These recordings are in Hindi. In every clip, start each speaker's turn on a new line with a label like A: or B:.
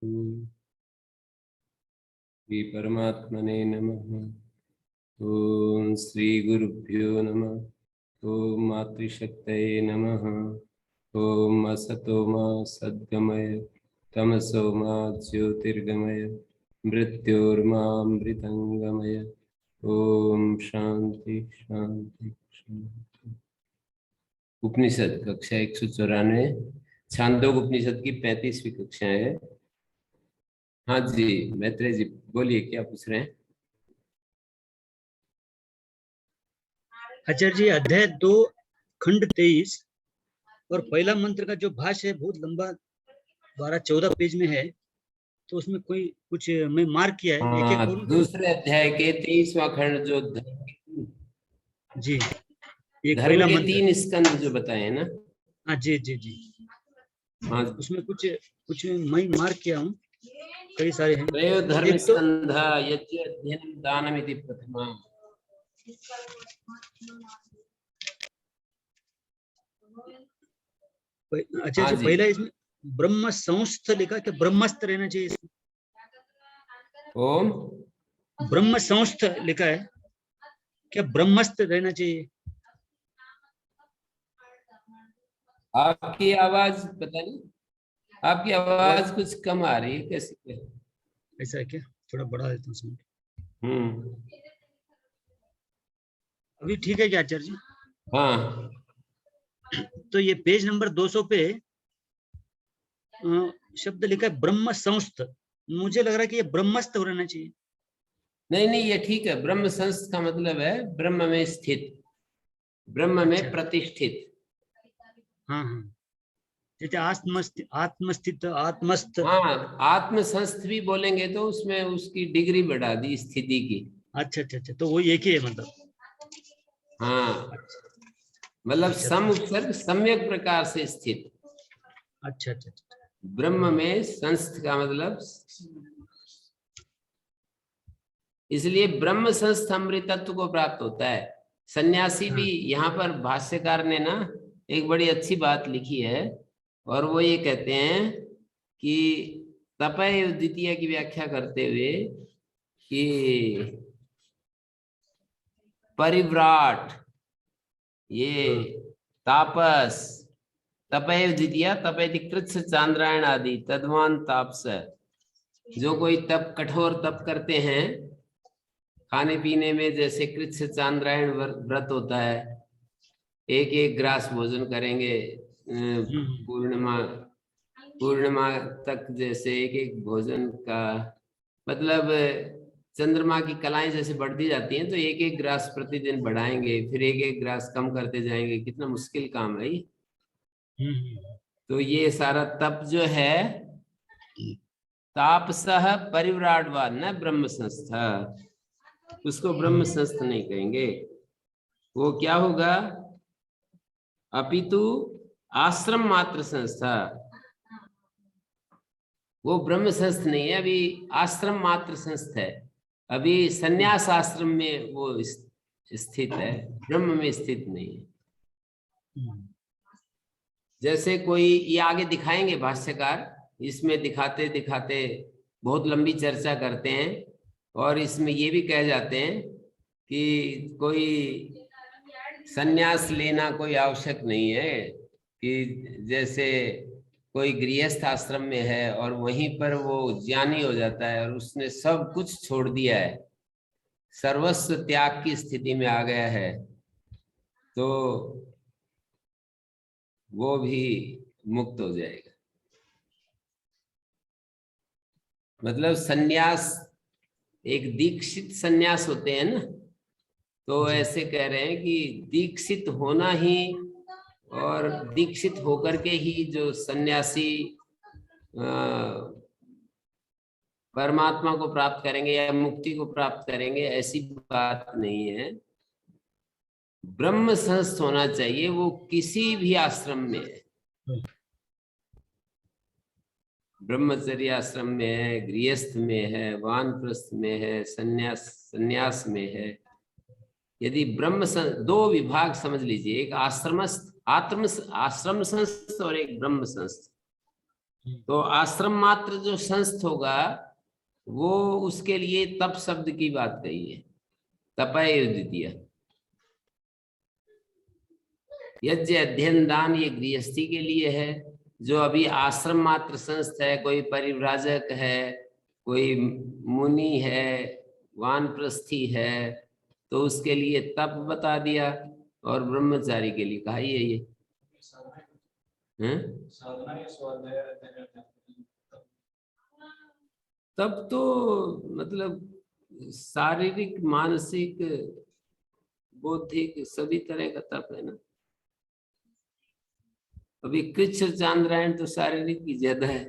A: श्री परमात्मने नमः। ओम श्री गुरुभ्यो नमः। ओम मातृशक्तये नमः। ओम असतो मा सद्गमय तमसो मा ज्योतिर्गमय मृत्योर्मामृतंगमय। ओम शांति शांति शांति। उपनिषद कक्षा 194, छांदोग उपनिषद की 35वीं कक्षा है। हाँ जी मैत्रेय जी बोलिए, क्या पूछ रहे हैं?
B: आचार्य जी, अध्याय 2 खंड 23 और पहला मंत्र का जो भाष्य है बहुत लंबा 12-14 पेज में है, तो उसमें कोई कुछ मैं मार्क किया है। एक एक करूं?
A: दूसरे अध्याय के 23वां खंड जो
B: जी, एक
A: धर्म
B: पहला
A: के
B: मंत्र।
A: 3 स्कंद जो बताए हैं ना।
B: हाँ जी जी जी।
A: हाँ,
B: उसमें कुछ कुछ मैं मार्क किया हूँ, कई सारे हैं।
A: त्रयो धर्म
B: एक तो
A: स्कंधा यज्ञ अध्ययनम दानमिति प्रथमा।
B: आचार्य
A: हाँ
B: जी,
A: जी,
B: पहला इसमें ब्रह्म संस्थ लिखा, क्या ब्रह्मस्थ रहना चाहिए इसमें?
A: ओम
B: ब्रह्म संस्थ लिखा है, क्या ब्रह्मस्थ रहना चाहिए?
A: आपकी आवाज पता नहीं, आपकी आवाज कुछ कम आ रही है, कैसे?
B: ऐसा है क्या? थोड़ा बढ़ा देता हूँ। अभी ठीक है क्या आचार्य जी?
A: हाँ,
B: तो ये पेज नंबर 200 पे शब्द लिखा है ब्रह्म संस्थ। मुझे लग रहा है कि ये ब्रह्मस्थ रहना चाहिए।
A: नहीं नहीं ये ठीक है। ब्रह्म संस्थ का मतलब है ब्रह्म में स्थित, ब्रह्म में
B: अच्छा।
A: प्रतिष्ठित।
B: हाँ हाँ, जैसे आत्मस्थित, आत्मस्थ।
A: हाँ, आत्म संस्थ भी बोलेंगे तो उसमें उसकी डिग्री बढ़ा दी स्थिति की।
B: अच्छा अच्छा अच्छा, तो वो एक ही है मतलब।
A: हाँ, मतलब
B: अच्छा
A: सम
B: तो
A: उपसर्ग सम्यक प्रकार से स्थित।
B: अच्छा अच्छा अच्छा।
A: ब्रह्म में संस्थ का मतलब, इसलिए ब्रह्म संस्थ अमृतत्व को प्राप्त होता है। सन्यासी भी,
B: हाँ
A: यहाँ पर भाष्यकार ने ना एक बड़ी अच्छी बात लिखी है, और वो ये कहते हैं कि तपय द्वितीय की व्याख्या करते हुए कि परिव्राट, ये
B: हाँ
A: तापस, तपय द्वितीय तपयति कृत्स चांद्रायण आदि तद्वान तापस। जो कोई तप, कठोर तप करते हैं खाने पीने में, जैसे कृत्स चांद्रायण व्रत होता है, एक एक ग्रास भोजन करेंगे
B: हम्म,
A: पूर्णिमा पूर्णिमा तक, जैसे एक एक भोजन का मतलब चंद्रमा की कलाएं जैसे बढ़ती जाती हैं तो एक एक ग्रास प्रतिदिन बढ़ाएंगे, फिर एक एक ग्रास कम करते जाएंगे। कितना मुश्किल काम है ये।
B: हम्म।
A: तो ये सारा तप जो है, तापसः परिव्राटवा न ब्रह्म संस्था, उसको ब्रह्म संस्थ नहीं कहेंगे। वो क्या होगा? अपितु आश्रम मात्र संस्था। वो ब्रह्म संस्थ नहीं है, अभी आश्रम मात्र संस्थ है। अभी संन्यास आश्रम में वो स्थित है, ब्रह्म में स्थित नहीं है। जैसे कोई, ये आगे दिखाएंगे भाष्यकार, इसमें दिखाते दिखाते बहुत लंबी चर्चा करते हैं, और इसमें ये भी कह जाते हैं कि कोई संन्यास लेना कोई आवश्यक नहीं है। कि जैसे कोई गृहस्थ आश्रम में है और वहीं पर वो ज्ञानी हो जाता है और उसने सब कुछ छोड़ दिया है, सर्वस्व त्याग की स्थिति में आ गया है, तो वो भी मुक्त हो जाएगा। मतलब सन्यास, एक दीक्षित सन्यास होते हैं ना, तो ऐसे कह रहे हैं कि दीक्षित होना ही, और दीक्षित होकर के ही जो सन्यासी परमात्मा को प्राप्त करेंगे या मुक्ति को प्राप्त करेंगे, ऐसी बात नहीं है। ब्रह्म संस्थ होना चाहिए, वो किसी भी आश्रम में है, ब्रह्मचर्य आश्रम में है, गृहस्थ में है, वानप्रस्थ में है, संन्यास में है। यदि दो विभाग समझ लीजिए, एक आश्रम संस्थ और एक ब्रह्म संस्थ। तो आश्रम मात्र जो संस्थ होगा वो उसके लिए तप शब्द की बात कही है, तपय द्वितीय। यज्ञ अध्ययन दान ये गृहस्थी के लिए है। जो अभी आश्रम मात्र संस्थ है, कोई परिव्राजक है, कोई मुनि है, वानप्रस्थी है, तो उसके लिए तप बता दिया, और ब्रह्मचारी के लिए कहा ये हैं? तब तो मतलब शारीरिक मानसिक बौद्धिक सभी तरह का तप है ना। अभी कृष्ण चांद्रायण तो शारीरिक की ज्यादा है।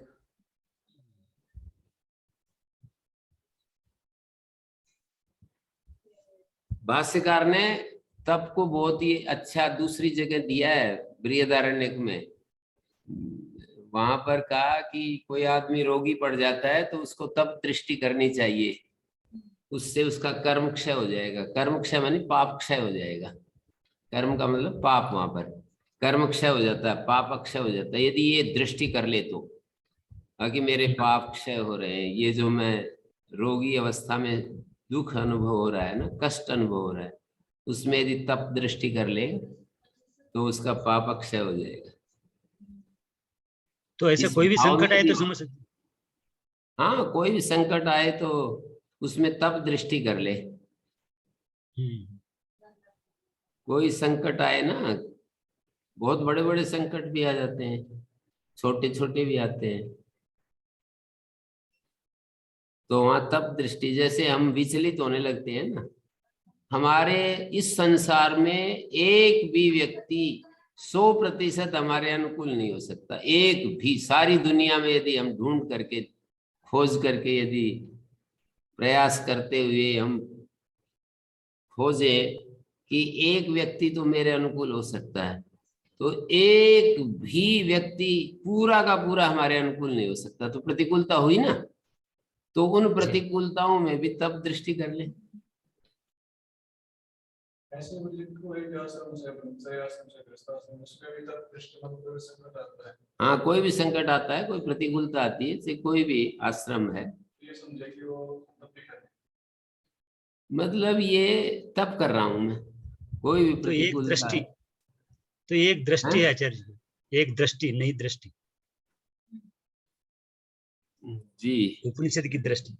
A: भाष्यकार ने तप को बहुत ही अच्छा दूसरी जगह दिया है, बृहदारण्यक में। वहां पर कहा कि कोई आदमी रोगी पड़ जाता है तो उसको तप दृष्टि करनी चाहिए, उससे उसका कर्म क्षय हो जाएगा। कर्म क्षय मानी पाप क्षय हो जाएगा। कर्म का मतलब पाप, वहां पर कर्म क्षय हो जाता है, पाप अक्षय हो जाता है यदि ये दृष्टि कर ले तो। कि मेरे पाप क्षय हो रहे हैं, ये जो मैं रोगी अवस्था में दुख अनुभव हो रहा है ना, कष्ट अनुभव हो रहा है, उसमें यदि तप दृष्टि कर ले तो उसका पाप अक्षय हो जाएगा।
B: तो ऐसा
A: इस
B: कोई भी
A: भाव
B: संकट
A: में
B: आए
A: भी,
B: तो समझ सकते।
A: हाँ कोई भी संकट आए तो उसमें तप दृष्टि कर ले। कोई संकट आए ना, बहुत बड़े बड़े संकट भी आ जाते हैं, छोटे छोटे भी आते हैं, तो वहां तप दृष्टि, जैसे हम विचलित होने लगते हैं ना, हमारे इस संसार में एक भी व्यक्ति 100% हमारे अनुकूल नहीं हो सकता। एक भी, सारी दुनिया में यदि हम ढूंढ करके खोज करके यदि प्रयास करते हुए हम खोजे कि एक व्यक्ति तो मेरे अनुकूल हो सकता है, तो एक भी व्यक्ति पूरा का पूरा हमारे अनुकूल नहीं हो सकता। तो प्रतिकूलता हुई ना, तो उन
B: जी
A: प्रतिकूलताओं में भी तब दृष्टि कर ले।
C: ऐसे मतलब कोई भी आश्रम से ब्रह्मचर्य आश्रम से गृहस्थाश्रम उसमें भी तब दृष्टिकोण कोई संकट आता है।
A: हाँ कोई भी संकट आता है, कोई प्रतिकूलता आती है, से कोई भी आश्रम है,
C: ये समझे कि वो तब भी करे।
A: मतलब ये तब कर रहा हूं मैं, कोई भी
B: तो एक
A: प्रतिकूलता
B: दृष्टि,
A: है।
B: तो एक दृष्टि
A: हैं?
B: है आचार्य जी, एक दृष्टि नई दृष्टि,
A: जी
B: उपनिषद की दृष्टि।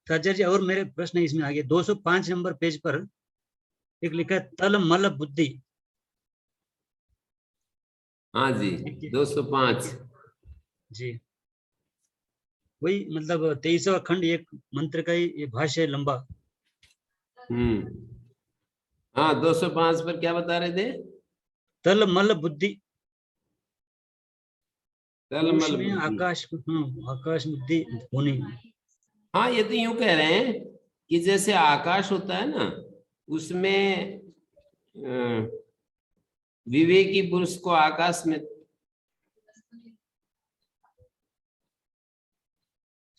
B: तो आचार्य जी और मेरे प्रश्न है इसमें आगे 205 नंबर पेज पर एक लिखा है तल मल बुद्धि।
A: हाँ जी,
B: ठीक है,
A: 205।
B: ठीक है जी। वही मतलब 23वां खंड, एक मंत्र का ही ये भाष्य है लंबा।
A: हाँ 205 पर क्या बता रहे थे?
B: तल मल बुद्धि, कोश
A: तलमल
B: में
A: बुद्धि।
B: आकाश, आकाश बुद्धि होनी।
A: हाँ ये तो यूं कह रहे हैं कि जैसे आकाश होता है ना, उसमें विवेकी पुरुष को आकाश में,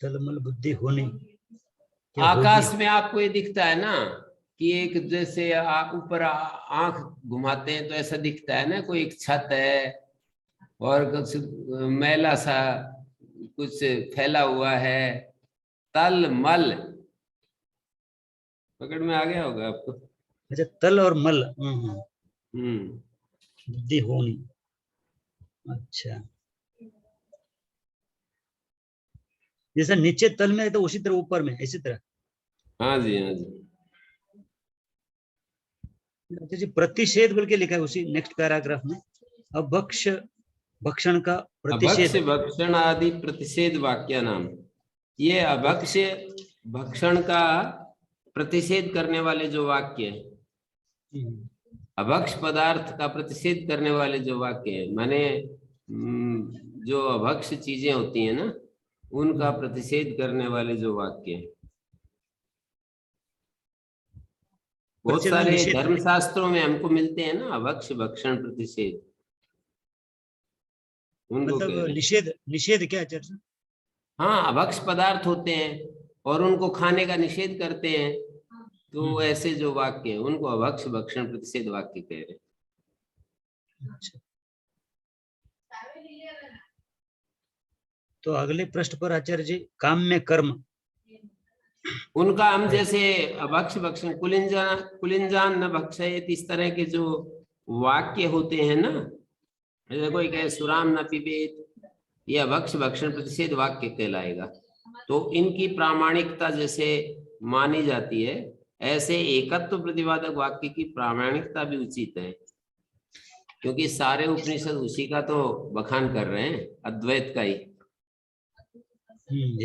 B: तल मल बुद्धि होनी क्या होगी।
A: आकाश में आपको ये दिखता है ना कि एक जैसे ऊपर आंख घुमाते हैं तो ऐसा दिखता है ना, कोई एक छत है और कुछ मैला सा कुछ फैला हुआ है। तल मल पकड़ में आ गया होगा आपको।
B: अच्छा तल और मल,
A: हम्म।
B: बुद्धि होनी। अच्छा, जैसा नीचे तल में है तो उसी तरह ऊपर में, इसी तरह।
A: हाँ जी, हाँ जी।
B: अच्छा जी, प्रतिषेध बोल के लिखा है उसी नेक्स्ट पैराग्राफ में, अभक्ष भक्षण का
A: अभक्ष्य
B: प्रतिषेध।
A: भक्षण आदि प्रतिषेध वाक्य नाम, ये अभक्ष्य भक्षण का प्रतिषेध करने वाले जो वाक्य है,
B: हम्म,
A: अभक्ष पदार्थ का प्रतिषेध करने वाले जो वाक्य है, माने जो अभक्ष चीजें होती हैं ना, उनका प्रतिषेध करने वाले जो वाक्य है। बहुत
B: प्रतिषेध में
A: सारे
B: निषेध,
A: धर्मशास्त्रों में हमको मिलते हैं ना अभक्ष भक्षण प्रतिषेध, उनको
B: मतलब
A: कह रहे हैं।
B: निषेध, निषेध क्या है चर्चा।
A: हाँ अभक्ष पदार्थ होते हैं और उनको खाने का निषेध करते हैं, तो
B: हम्म,
A: ऐसे जो वाक्य है उनको अभक्ष भक्षण प्रतिषेध वाक्य कह रहे हैं।
B: अच्छा। तो अगले पृष्ठ पर आचार्य जी काम में कर्म,
A: उनका हम जैसे अभक्ष भक्षण कुलिंजान न भक्षयेत, इस तरह के जो वाक्य होते हैं ना, जैसे कोई कहे सुराम न पिबेत, ये अभक्ष भक्षण प्रतिषेध वाक्य कहलाएगा। तो इनकी प्रामाणिकता जैसे मानी जाती है, ऐसे एकत्व प्रतिपादक वाक्य की प्रामाणिकता भी उचित है, क्योंकि सारे उपनिषद उसी का तो बखान कर रहे हैं, अद्वैत का ही।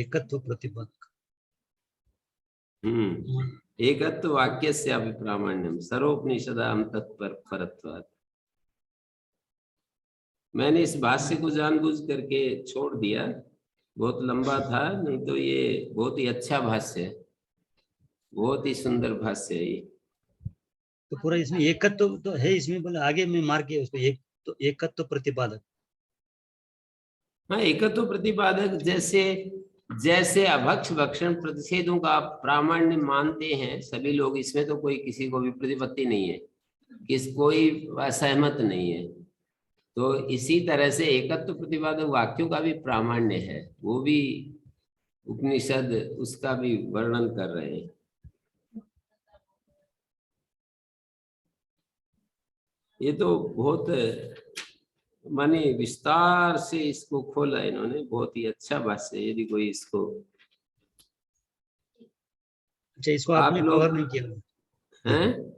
B: एकत्व प्रतिपादक।
A: एकत्व वाक्यस्य अभिप्रामाण्यम सर्वोपनिषदाम तत्परत्वात्। मैंने इस भाष्य को जानबूझ करके छोड़ दिया, बहुत लंबा था, नहीं तो ये बहुत ही अच्छा भाष्य है, बहुत ही सुंदर भाष्य है ये।
B: तो पूरा इसमें एकत्व तो है, इसमें बोले आगे में मार किया उसको, एक तो एकत्व प्रतिपादक।
A: हाँ, एकत्व प्रतिपादक जैसे जैसे अभक्ष भक्षण प्रतिषेधों का प्रामाण्य मानते हैं सभी लोग, इसमें तो कोई किसी को भी प्रतिपत्ति नहीं है, कोई असहमत नहीं है, तो इसी तरह से एकत्व प्रतिपादक वाक्यों का भी प्रामाण्य है, वो भी उपनिषद उसका भी वर्णन कर रहे हैं। ये तो बहुत माने विस्तार से इसको खोला इन्होंने, बहुत ही अच्छा भाष्य है। यदि कोई इसको
B: अच्छा, इसको आपने कवर नहीं किया
A: हैं?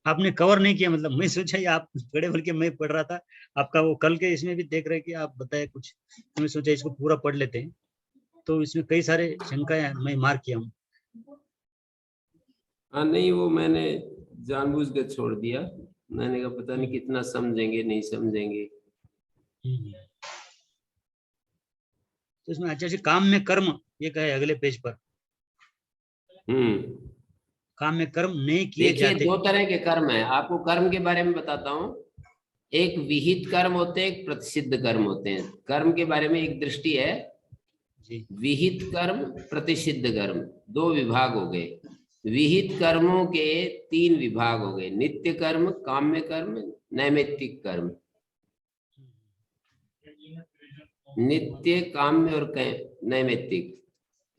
B: आपने कवर नहीं किया, मतलब मैं सोचा ये आप पढ़े, बल्कि मैं पढ़ रहा था आपका वो कल के, इसमें भी देख रहे कि आप बताए कुछ, तो मैं सोचा इसको पूरा पढ़ लेते हैं, तो इसमें कई सारे शंकाएं मैं मार्क किया हूँ।
A: हाँ, नहीं वो मैंने जानबूझ के छोड़ दिया, मैंने कहा पता नहीं कितना समझेंगे नहीं समझेंगे।
B: तो इसमें अच्छा काम में कर्म ये कहे अगले पेज पर, काम में कर्म नहीं किए
A: देखिए
B: जाते।
A: 2 तरह के कर्म है, आपको कर्म के बारे में बताता हूँ। एक विहित कर्म होते हैं, एक प्रतिषिद्ध कर्म होते हैं। कर्म के बारे में एक दृष्टि है
B: जी।
A: विहित कर्म प्रतिषिद्ध कर्म, 2 विभाग हो गए। विहित कर्मों के 3 विभाग हो गए, नित्य कर्म, काम्य कर्म, नैमित्तिक कर्म। नित्य, काम्य और नैमित्तिक।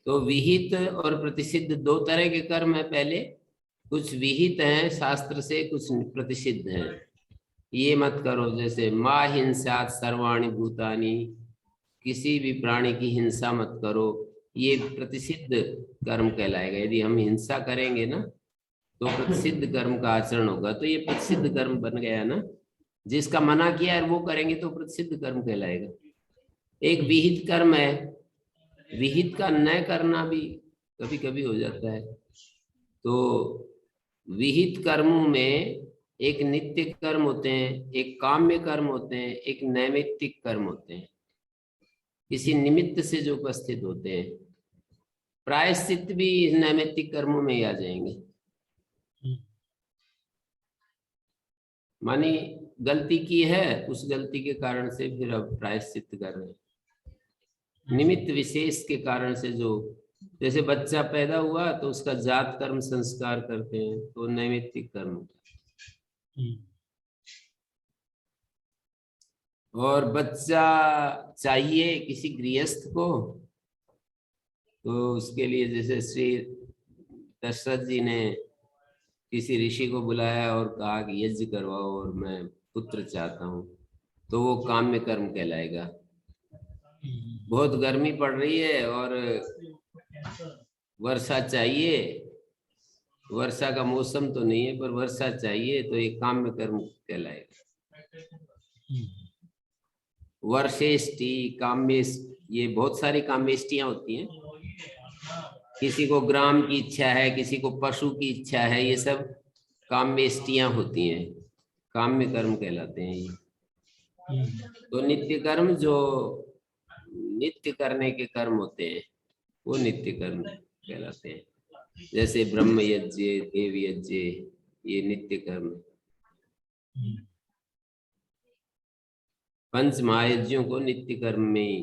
A: तो विहित और प्रतिषिद्ध 2 तरह के कर्म है। पहले कुछ विहित हैं शास्त्र से, कुछ प्रतिषिद्ध हैं। ये मत करो, जैसे मा हिंसात सर्वाणि भूतानि, किसी भी प्राणी की हिंसा मत करो, ये प्रतिषिद्ध कर्म कहलाएगा। यदि हम हिंसा करेंगे ना तो प्रतिषिद्ध कर्म का आचरण होगा, तो ये प्रतिषिद्ध कर्म बन गया ना। जिसका मना किया है वो करेंगे तो प्रतिषिद्ध कर्म कहलाएगा। एक विहित कर्म है, विहित का न करना भी कभी कभी हो जाता है। तो विहित कर्मों में एक नित्य कर्म होते हैं, एक काम्य कर्म होते हैं, एक नैमित्तिक कर्म होते हैं, किसी निमित्त से जो उपस्थित होते हैं। प्रायश्चित भी नैमित्तिक कर्मों में ही आ जाएंगे। मानी गलती की है, उस गलती के कारण से फिर अब प्रायश्चित कर रहे हैं। निमित्त विशेष के कारण से, जो जैसे बच्चा पैदा हुआ तो उसका जात कर्म संस्कार करते हैं, तो नैमित्तिक कर्म होता है। और बच्चा चाहिए किसी गृहस्थ को, तो उसके लिए जैसे श्री दशरथ जी ने किसी ऋषि को बुलाया और कहा कि यज्ञ करवाओ और मैं पुत्र चाहता हूँ, तो वो काम्य कर्म कहलाएगा। बहुत गर्मी पड़ रही है और वर्षा चाहिए, वर्षा का मौसम तो नहीं है पर वर्षा चाहिए, तो ये काम्य कर्म कहलाएगा। वर्षेष्टि, काम्येष्टि, ये बहुत सारी काम्येष्टियां होती हैं। किसी को ग्राम की इच्छा है, किसी को पशु की इच्छा है, ये सब काम्येष्टियां होती हैं, काम्य कर्म कहलाते हैं ये। तो नित्य कर्म जो नित्य करने के कर्म होते हैं वो नित्य कर्म कहलाते हैं। जैसे ब्रह्म यज्ञ, देव यज्ञ, ये नित्य कर्म। 5 महायज्ञों को नित्य कर्म में ही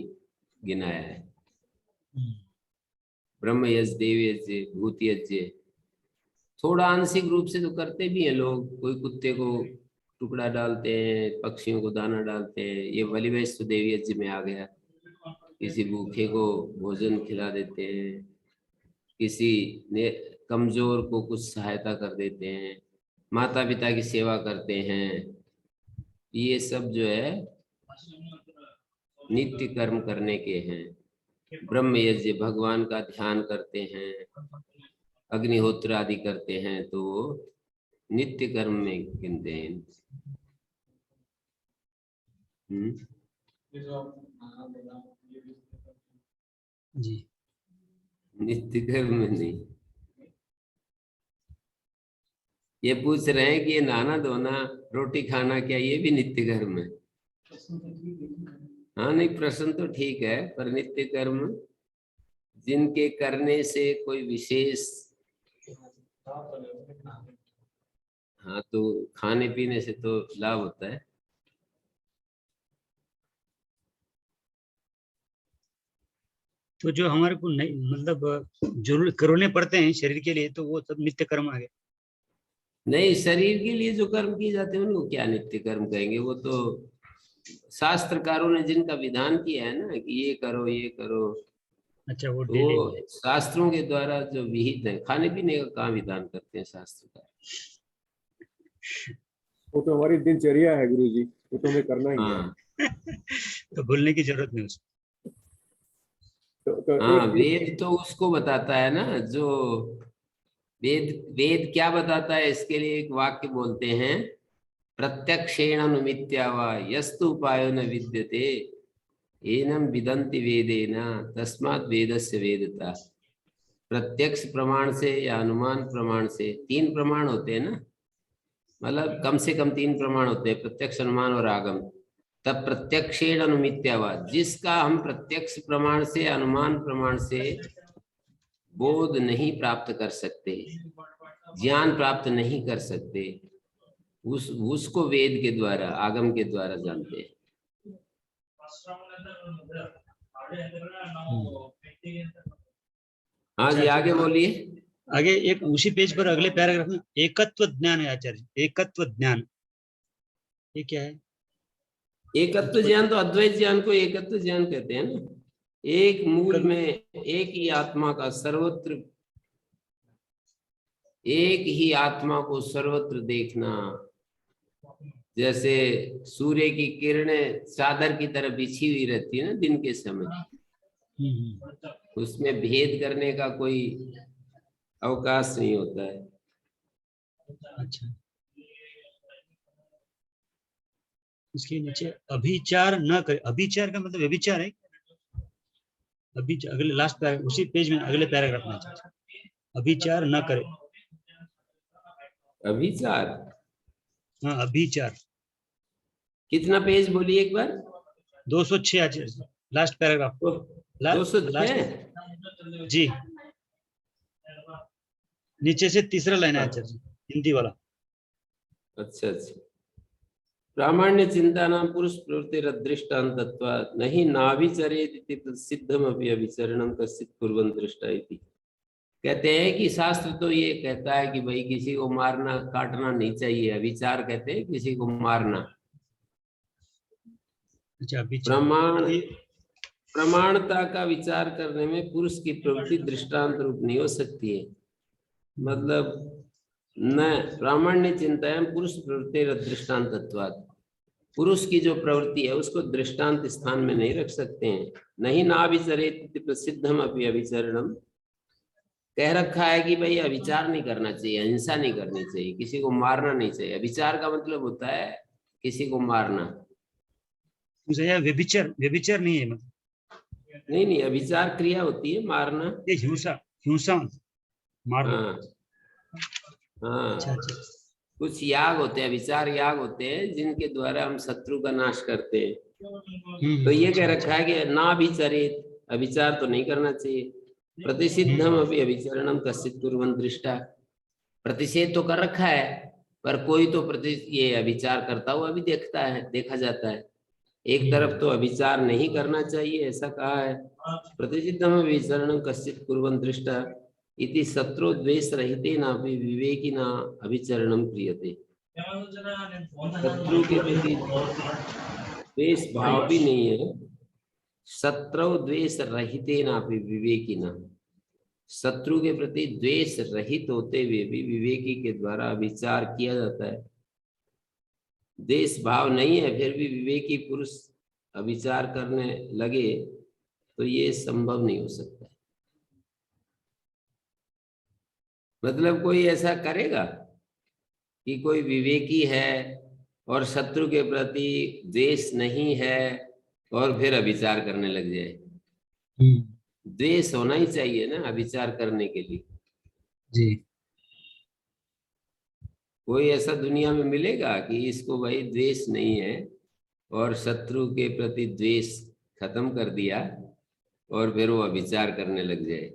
A: गिनाया है। ब्रह्म यज्ञ, देव यज्ञ, भूत यज्ञ। थोड़ा आंशिक रूप से तो करते भी हैं लोग, कोई कुत्ते को टुकड़ा डालते हैं, पक्षियों को दाना डालते हैं, ये बलि वैश्व देव यज्ञ में आ गया। किसी भूखे को भोजन खिला देते हैं, किसी ने कमजोर को कुछ सहायता कर देते हैं, माता पिता की सेवा करते हैं। ये सब जो है नित्य कर्म करने के हैं। ब्रह्म यज्ञ, भगवान का ध्यान करते हैं, अग्निहोत्र आदि करते हैं, तो वो नित्य कर्म में गिनते हैं।
C: ये जो आप खाना बोला, ये भी
B: जी।
A: नित्य कर्म में नहीं। ये पूछ रहे हैं कि ये नहाना धोना रोटी खाना क्या ये भी नित्य कर्म है? हाँ नहीं, प्रश्न तो ठीक है, पर नित्य कर्म जिनके करने से कोई विशेष, हाँ तो खाने पीने से तो लाभ होता है।
B: तो जो हमारे को नहीं मतलब जरूर करने पड़ते हैं शरीर के लिए, तो वो सब नित्य कर्म आ गए।
A: नहीं, शरीर के लिए जो कर्म किए जाते हैं उनको क्या नित्य कर्म कहेंगे? वो तो शास्त्रकारों ने जिनका विधान किया है ना कि ये करो ये करो,
B: अच्छा, वो
A: तो
B: डेली
A: वो शास्त्रों के द्वारा जो विहित है। खाने पीने का कहाँ विधान करते हैं शास्त्रकार?
D: वो तो हमारी दिनचर्या है गुरु जी, वो तो हमें करना ही है।
A: हाँ
B: तो भूलने की जरूरत नहीं उसको।
D: तो
A: हाँ,
D: एक
A: वेद तो उसको बताता है ना, जो वेद वेद क्या बताता है इसके लिए एक वाक्य बोलते हैं, प्रत्यक्षेण अनुमित्या वा यस्तु उपायो न विद्यते एनम विदन्ति वेदेन तस्मात् वेदस्य वेदता। प्रत्यक्ष प्रमाण से या अनुमान प्रमाण से, 3 प्रमाण होते हैं ना, मतलब कम से कम 3 प्रमाण होते हैं, प्रत्यक्ष, अनुमान और आगम। तब प्रत्यक्षेण अनुमित्यावा, जिसका हम प्रत्यक्ष प्रमाण से, अनुमान प्रमाण से बोध नहीं प्राप्त कर सकते, ज्ञान प्राप्त नहीं कर सकते, उसको वेद के द्वारा, आगम के द्वारा जानते हैं। हाँ जी, आगे बोलिए।
B: आगे एक उसी पेज पर अगले पैराग्राफ में एकत्व ज्ञान है आचार्य, एकत्व ज्ञान, ये क्या है?
A: एकत्व ज्ञान तो अद्वैत ज्ञान को एकत्व ज्ञान कहते हैं ना। एक मूल में एक ही आत्मा का सर्वत्र, एक ही आत्मा को सर्वत्र देखना। जैसे सूर्य की किरणें चादर की तरह बिछी हुई रहती है ना दिन के समय, उसमें भेद करने का कोई अवकाश नहीं होता है।
B: अच्छा, इसके नीचे अभिचार न करे, अभिचार का मतलब व्यभिचार है? अभिचार अगले लास्ट उसी पेज में अगले पैराग्राफ में अभिचार न करे।
A: अभिचार,
B: हाँ अभिचार,
A: कितना पेज बोलिए एक बार?
B: 206 आचार्य, लास्ट पैराग्राफ।
A: 206
B: जी, नीचे से तीसरा लाइन है आचार्य, हिंदी वाला।
A: अच्छा अच्छा। प्रामाण्य चिंता नाम पुरुष प्रवृत्तिरदृष्टान्तत्वात् नहि नाभिचरेत् इति प्रसिद्धमपि अभिचरणं कश्चित् कुर्वन् दृष्टा इति। कहते हैं कि शास्त्र तो ये कहता है कि भाई किसी को मारना काटना नहीं चाहिए, अभिचार कहते हैं किसी को मारना।
B: अच्छा,
A: प्रमाणता का विचार करने में पुरुष की प्रवृत्ति दृष्टांत रूप नहीं हो सकती है। मतलब न प्रामाण्य चिंताएं पुरुष प्रवृत्ति दृष्टान्तत्वात्, पुरुष की जो प्रवृत्ति है उसको दृष्टांत स्थान में नहीं रख सकते हैं। नहीं नाभिचरेत् प्रसिद्धम अपि अभिचरणम, कह रखा है कि भाई अभिचार नहीं करना चाहिए, हिंसा नहीं करनी चाहिए, किसी को मारना नहीं चाहिए। अभिचार का मतलब होता है किसी को मारना।
B: व्यभिचार, व्यभिचार नहीं है मतलब?
A: नहीं नहीं, अभिचार क्रिया होती है, मारना।
B: ये हिंसा, हिंसा मारना।
A: हाँ
B: अच्छा अच्छा।
A: कुछ याग होते हैं, विचार याग होते हैं जिनके द्वारा हम शत्रु का नाश करते हैं। तो ये कह रखा है कि ना अभिचरित, अभिचार तो नहीं करना चाहिए। प्रतिषिद्धम अभी अभिचरणम कश्चित् कुर्वन् दृष्टा, प्रतिषेध तो कर रखा है पर कोई तो ये अभिचार करता हुआ भी देखता है, देखा जाता है। एक तरफ तो अभिचार नहीं करना चाहिए ऐसा कहा है। प्रतिषिद्धम अभिचरणम कश्चित् कुर्वन् दृष्टा इति शत्रु द्वेष रहिते नापि विवेकिना अभिचरणम क्रियते। शत्रु के प्रति द्वेष भाव भी नहीं है, शत्रु द्वेष रहितेनापि विवेकिना, शत्रु के प्रति द्वेष रहित होते हुए भी विवेकी के द्वारा विचार किया जाता है। द्वेष भाव नहीं है फिर भी विवेकी पुरुष अविचार करने लगे तो ये संभव नहीं हो सकता। मतलब कोई ऐसा करेगा कि कोई विवेकी है और शत्रु के प्रति द्वेष नहीं है और फिर अविचार करने लग जाए। द्वेष होना ही चाहिए ना अविचार करने के लिए।
B: जी।
A: कोई ऐसा दुनिया में मिलेगा कि इसको भाई द्वेष नहीं है और शत्रु के प्रति द्वेष खत्म कर दिया और फिर वो अविचार करने लग जाए?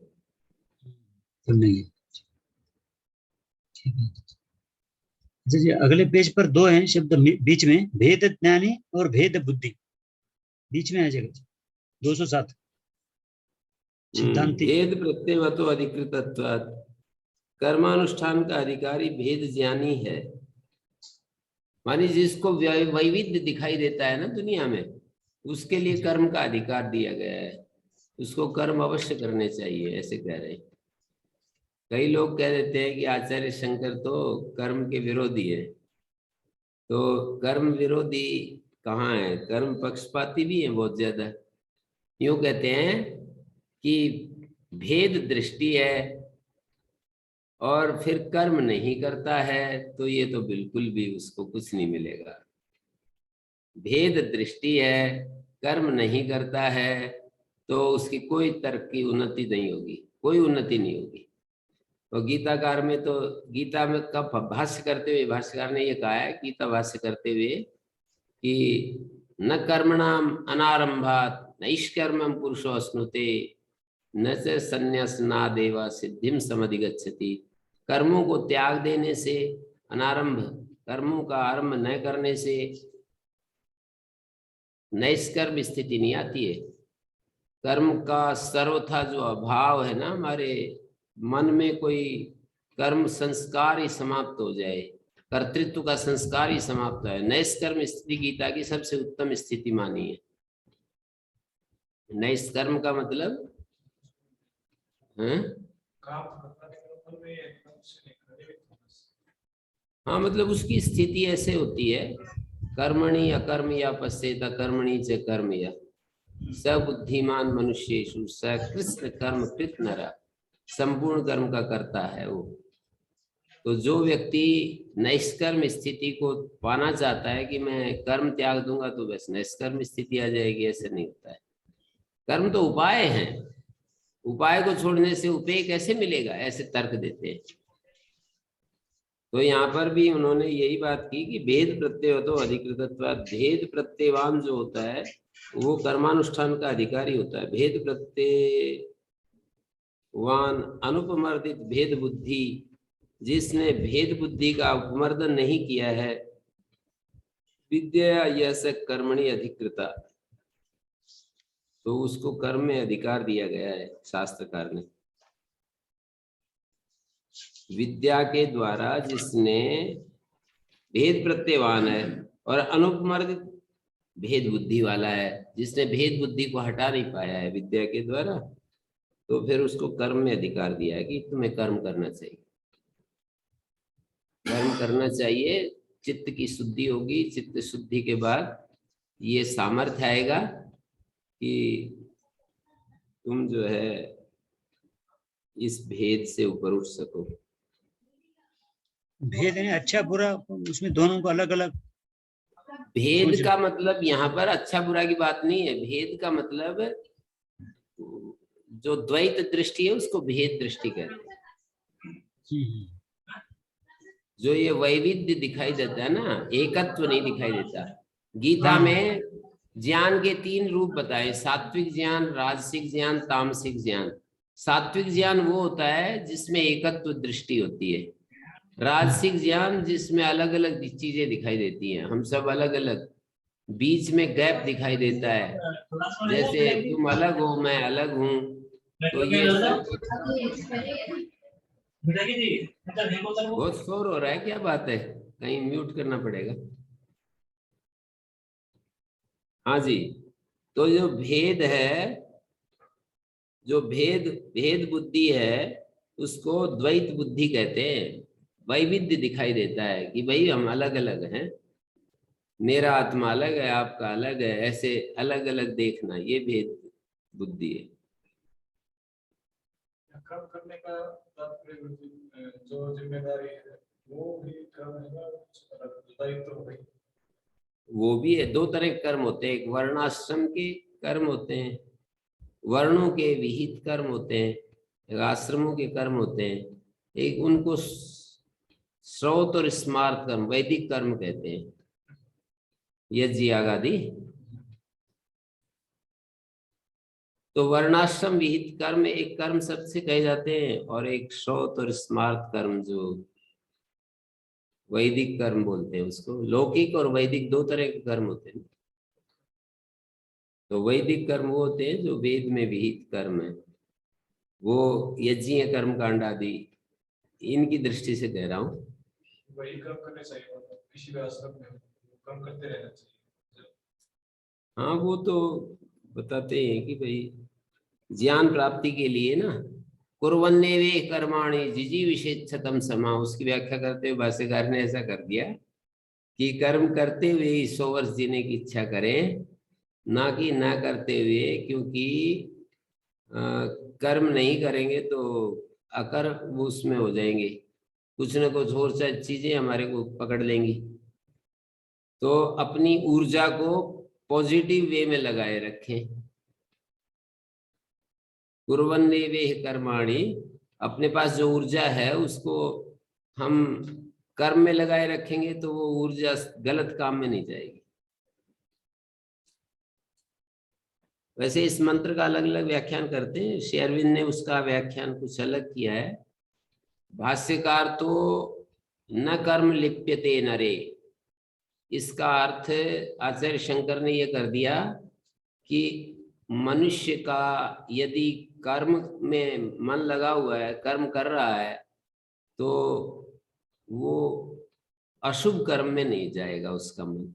B: तो नहीं। ठीक है। अच्छा जी, अगले पेज पर 2 हैं शब्द बीच में, भेद ज्ञानी और भेद बुद्धि, बीच में आ जाएगा 207। सिद्धांति
A: भेद प्रत्ययवतो अधिकृतत्वात्, कर्मानुष्ठान का अधिकारी भेद ज्ञानी है। मानी जिसको वैविध्य दिखाई देता है ना दुनिया में, उसके लिए कर्म का अधिकार दिया गया है, उसको कर्म अवश्य करने चाहिए, ऐसे कह रहे हैं। कई लोग कह देते हैं कि आचार्य शंकर तो कर्म के विरोधी है। तो कर्म विरोधी कहाँ है? कर्म पक्षपाती भी है बहुत ज्यादा। यूं कहते हैं कि भेद दृष्टि है और फिर कर्म नहीं करता है तो ये तो बिल्कुल भी उसको कुछ नहीं मिलेगा। भेद दृष्टि है, कर्म नहीं करता है तो उसकी कोई तर्क की उन्नति नहीं होगी, कोई उन्नति नहीं होगी। और गीताकार में तो, गीता में कब भाष्य करते हुए भाष्यकार ने ये कहा है, गीता भाष्य करते हुए कि न कर्मणाम अनारंभात नैष्कर्मं पुरुषो अश्नुते न च संन्यासनादेव सिद्धिम समधिगच्छति। कर्मों को त्याग देने से, अनारंभ कर्मों का आरंभ न करने से नैष्कर्म स्थिति नहीं आती है। कर्म का सर्वथा जो अभाव है ना, हमारे मन में कोई कर्म संस्कार ही समाप्त हो जाए, कर्तृत्व का संस्कार ही समाप्त है। नैष्कर्म स्थिति गीता की सबसे उत्तम स्थिति मानी है। नैष्कर्म का मतलब है हाँ, मतलब उसकी स्थिति ऐसे होती है, कर्मणि अकर्म या पश्चेत कर्मणि च कर्म या सबुद्धिमान मनुष्येषु सकृष्ण कर्म कृत नर, संपूर्ण कर्म का करता है वो। तो जो व्यक्ति नैष्कर्म स्थिति को पाना चाहता है कि मैं कर्म त्याग दूंगा तो बस नैष्कर्म स्थिति आ जाएगी, ऐसे नहीं होता है। कर्म तो उपाय हैं, उपाय को छोड़ने से उपेय कैसे मिलेगा, ऐसे तर्क देते हैं। तो यहाँ पर भी उन्होंने यही बात की कि भेद प्रत्यय तो अधिकृतत्वात्, भेद प्रत्ययवान जो होता है वो कर्मानुष्ठान का अधिकारी होता है। भेद प्रत्ययवान अनुपमर्दित भेद बुद्धि, जिसने भेद बुद्धि का उपमर्दन नहीं किया है, विद्या यस कर्मणि अधिकृता, तो उसको कर्म में अधिकार दिया गया है शास्त्रकार ने। विद्या के द्वारा जिसने भेद प्रत्ययवान है और अनुपमर्दित भेद बुद्धि वाला है, जिसने भेद बुद्धि को हटा नहीं पाया है विद्या के द्वारा, तो फिर उसको कर्म में अधिकार दिया है कि तुम्हें कर्म करना चाहिए, कर्म करना चाहिए। चित्त की शुद्धि होगी, चित्त शुद्धि के बाद ये सामर्थ्य आएगा कि तुम जो है इस भेद से ऊपर उठ सको।
B: भेद है अच्छा बुरा, उसमें दोनों को अलग अलग।
A: भेद का मतलब यहाँ पर अच्छा बुरा की बात नहीं है। भेद का मतलब जो द्वैत दृष्टि है उसको भेद दृष्टि कहते हैं। जो ये वैविध्य दिखाई देता है ना, एकत्व नहीं दिखाई देता। गीता में ज्ञान के 3 रूप बताए, सात्विक ज्ञान, राजसिक ज्ञान, तामसिक ज्ञान। सात्विक ज्ञान वो होता है जिसमें एकत्व दृष्टि होती है। राजसिक ज्ञान जिसमें अलग अलग चीजें दिखाई देती हैं, हम सब अलग अलग, बीच में गैप दिखाई देता है, जैसे तुम अलग हो मैं अलग हूँ। तो ये बहुत शोर हो रहा है, क्या बात है? कहीं म्यूट करना पड़ेगा। हाँ जी, तो जो भेद है, जो भेद भेद बुद्धि है, उसको द्वैत बुद्धि कहते हैं। वैविध्य दिखाई देता है कि भाई हम अलग अलग हैं, मेरा आत्मा अलग है, आपका अलग है, ऐसे अलग अलग देखना, ये भेद बुद्धि है।
C: कर्म करने का तात्पर्य जो जिम्मेदारी है वो भी कर्म है ना, दायित्व हो गई।
A: वो भी है, दो तरह के कर्म होते हैं, एक वर्णाश्रम के कर्म होते हैं, वर्णों के विहित कर्म होते हैं, एक आश्रमों के कर्म होते हैं, एक उनको श्रौत और स्मार्त कर्म, वैदिक कर्म कहते हैं, यज्ञ याग आदि। तो वर्णाश्रम विहित कर्म एक कर्म सबसे कहे जाते हैं, और एक श्रौत और स्मार्त कर्म जो वैदिक कर्म बोलते हैं उसको। लौकिक और वैदिक दो तरह के कर्म होते हैं। तो वैदिक कर्म वो होते हैं जो वेद में विहित कर्म है, वो यज्ञीय कर्म कांड आदि, इनकी दृष्टि से कह रहा हूँ।
C: वही कर्म करने चाहिए, किसी भी आश्रम में कर्म करते रहना चाहिए।
A: हाँ, वो तो बताते हैं कि भाई ज्ञान प्राप्ति के लिए ना, कुर्वन्ने वे कर्माणि जिजीविषेच्छतम समा, उसकी व्याख्या करते हुए भाष्यकार ने ऐसा कर दिया कि कर्म करते हुए ही 100 वर्ष जीने की इच्छा करें, ना कि ना करते हुए, क्योंकि कर्म नहीं करेंगे तो अकर वो उसमें हो जाएंगे, कुछ ना कुछ और चीजें हमारे को पकड़ लेंगी। तो अपनी ऊर्जा को पॉजिटिव वे में लगाए रखें। कुर्वन्ने वे कर्माणि, अपने पास जो ऊर्जा है उसको हम कर्म में लगाए रखेंगे तो वो ऊर्जा गलत काम में नहीं जाएगी। वैसे इस मंत्र का अलग अलग व्याख्यान करते हैं, श्री अरविंद ने उसका व्याख्यान कुछ अलग किया है। भाष्यकार तो न कर्म लिप्यते नरे, इसका अर्थ आचार्य शंकर ने यह कर दिया कि मनुष्य का यदि कर्म में मन लगा हुआ है, कर्म कर रहा है, तो वो अशुभ कर्म में नहीं जाएगा उसका मन।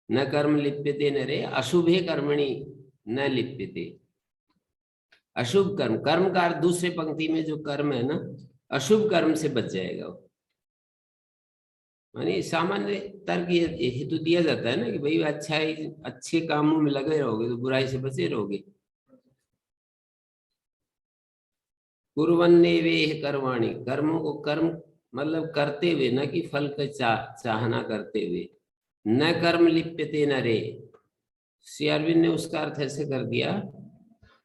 A: न कर्म लिप्यते नरे अशुभे कर्मणि न लिप्यते। अशुभ कर्म, कर्म का अर्थ दूसरे पंक्ति में जो कर्म है ना, अशुभ कर्म से बच जाएगा वो। मानी सामान्य तर्क ये हेतु दिया जाता है ना कि भाई अच्छा है, अच्छे कामों में लगे रहोगे तो बुराई से बचे रहोगे। कुर्वन्ने वे कर्माणि, कर्मों को कर्म मतलब करते हुए, न कि फल का चाहना करते हुए। न कर्म लिप्यते नरे, श्री अरविंद ने उसका अर्थ ऐसे कर दिया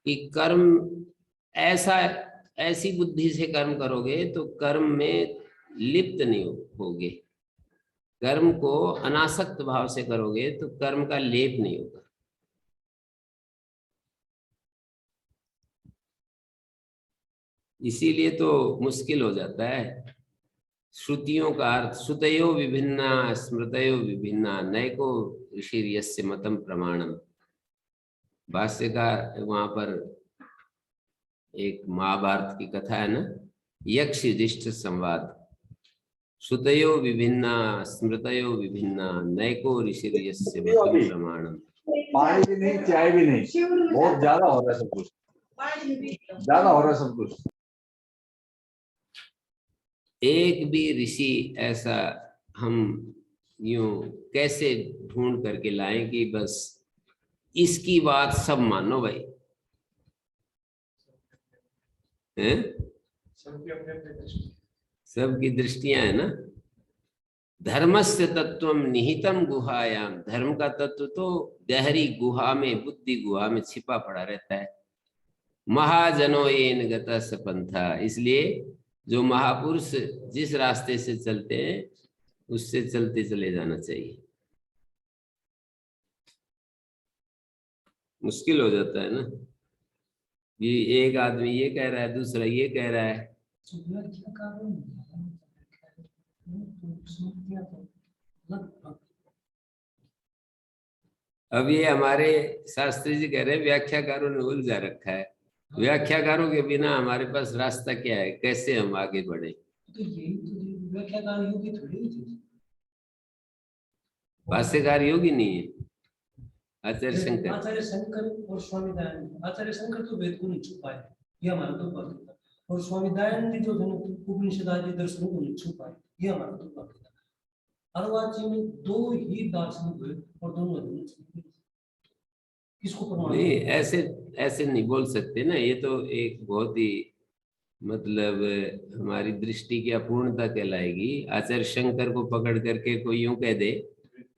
A: कि कर्म ऐसा, ऐसी बुद्धि से कर्म करोगे तो कर्म में लिप्त नहीं होगे। कर्म को अनासक्त भाव से करोगे तो कर्म का लेप नहीं होगा। इसीलिए तो मुश्किल हो जाता है। श्रुतियों का अर्थ श्रुतयो विभिन्ना स्मृतयो विभिन्ना नैको ऋषिर्यस्य मतम प्रमाणम। भाष्यकार वहां पर एक महाभारत की कथा है ना, यक्ष युधिष्ठिर संवाद, श्रुतयो विभिन्ना स्मृतयो विभिन्ना नैको ऋषिर्यस्य मतम प्रमाणम।
E: पानी भी नहीं, चाय भी नहीं, बहुत ज्यादा हो रहा है सब कुछ, ज्यादा हो रहा है सब कुछ।
A: एक भी ऋषि ऐसा हम यूं कैसे ढूंढ करके लाएं कि बस इसकी बात सब मानो भाई, हैं?
C: सबकी अपनी अपनी दृष्टि।
A: सबकी दृष्टियां है ना। धर्मस्य तत्वम निहितम गुहायाम, धर्म का तत्व तो गहरी गुहा में, बुद्धि गुहा में छिपा पड़ा रहता है। महाजनो येन गतः स पंथा, इसलिए जो महापुरुष जिस रास्ते से चलते हैं उससे चलते चले जाना चाहिए। मुश्किल हो जाता है ना, ये एक आदमी ये कह रहा है, दूसरा ये कह रहा है। अब ये हमारे शास्त्री जी कह रहे हैं व्याख्याकारों ने उलझा रखा है। व्याख्याकारों के बिना हमारे पास रास्ता क्या है, कैसे हम आगे बढ़े? भाष्यकार योगी नहीं है, आचार्य शंकर।
F: आचार्य शंकर और स्वामी दयानंद, आचार्य शंकर तो वेद को नहीं छुपाए, ये हमारा तो बात था, और स्वामी दयानंद जी जो है उपनिषद आदि दर्शनों को नहीं छुपाए, ये हमारा तो बात था। अर्वाचीन में दो ही दार्शनिक हुए और दोनों ने किसको प्रमाण
A: नहीं, ऐसे ऐसे नहीं बोल सकते ना, ये तो एक बहुत ही मतलब हमारी दृष्टि की अपूर्णता कहलाएगी। आचार्य शंकर को पकड़ करके कोई यूं कह दे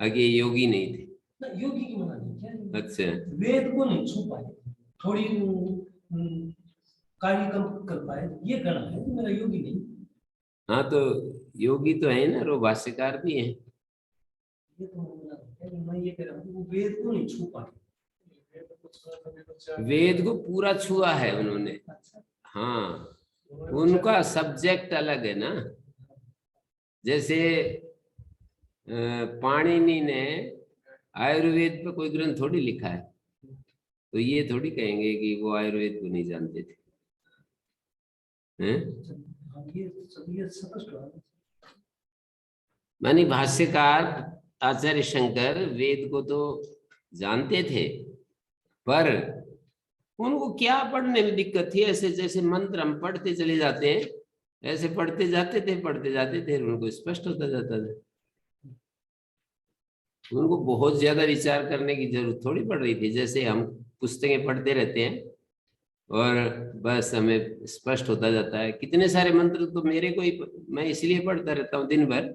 A: कि ये योगी नहीं थे।
F: ना, योगी की मना नहीं क्या,
A: अच्छा,
F: वेद को नहीं छुपाए, थोड़ी कार्य कम कर पाए, ये कहना है कि मेरा योगी नहीं।
A: हाँ तो योगी तो है ना, रो भाष्यकार भी है।
F: ये तो मैं ये कह रहा हूँ, वो वेद को नहीं छुपाए,
A: वेद को पूरा छुआ है उन्होंने।
F: अच्छा,
A: हाँ, उनका सब्जेक्ट अलग है ना। जैसे पाणिनि ने आयुर्वेद पे कोई ग्रंथ थोड़ी लिखा है, तो ये थोड़ी कहेंगे कि वो आयुर्वेद को नहीं जानते थे, हैं?
F: ये स्पष्ट है।
A: मानी भाष्यकार आचार्य शंकर वेद को तो जानते थे, पर उनको क्या पढ़ने में दिक्कत थी। ऐसे जैसे मंत्र हम पढ़ते चले जाते हैं, ऐसे पढ़ते जाते थे, उनको स्पष्ट होता जाता था। उनको बहुत ज्यादा विचार करने की जरूरत थोड़ी पड़ रही थी। जैसे हम पुस्तकें पढ़ते रहते हैं और बस हमें स्पष्ट होता जाता है। कितने सारे मंत्र तो मेरे को ही, मैं इसलिए पढ़ता रहता हूँ दिन भर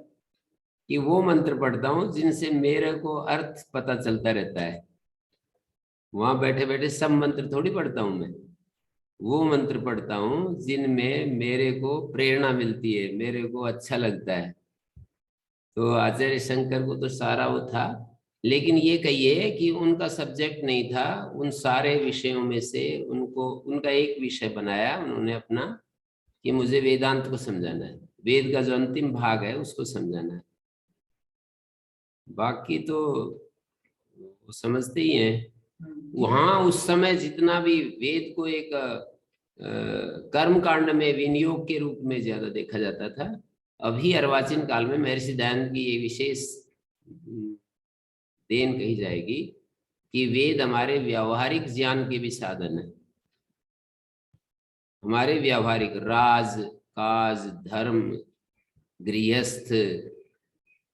A: कि वो मंत्र पढ़ता हूँ जिनसे मेरे को अर्थ पता चलता रहता है। वहां बैठे बैठे सब मंत्र थोड़ी पढ़ता हूँ मैं, वो मंत्र पढ़ता हूँ जिनमें मेरे को प्रेरणा मिलती है, मेरे को अच्छा लगता है। तो आचार्य शंकर को तो सारा वो था, लेकिन ये कहिए कि उनका सब्जेक्ट नहीं था। उन सारे विषयों में से उनको उनका एक विषय बनाया उन्होंने अपना, कि मुझे वेदांत को समझाना है, वेद का जो अंतिम भाग है उसको समझाना है। बाकी तो वो समझते ही हैं। वहां उस समय जितना भी वेद को एक कर्म कांड में विनियोग के रूप में ज्यादा देखा जाता था, अभी अर्वाचीन काल में महर्षि दयानंद की ये विशेष देन कही जाएगी कि वेद हमारे व्यावहारिक ज्ञान के भी साधन है। हमारे व्यावहारिक राज काज धर्म गृहस्थ,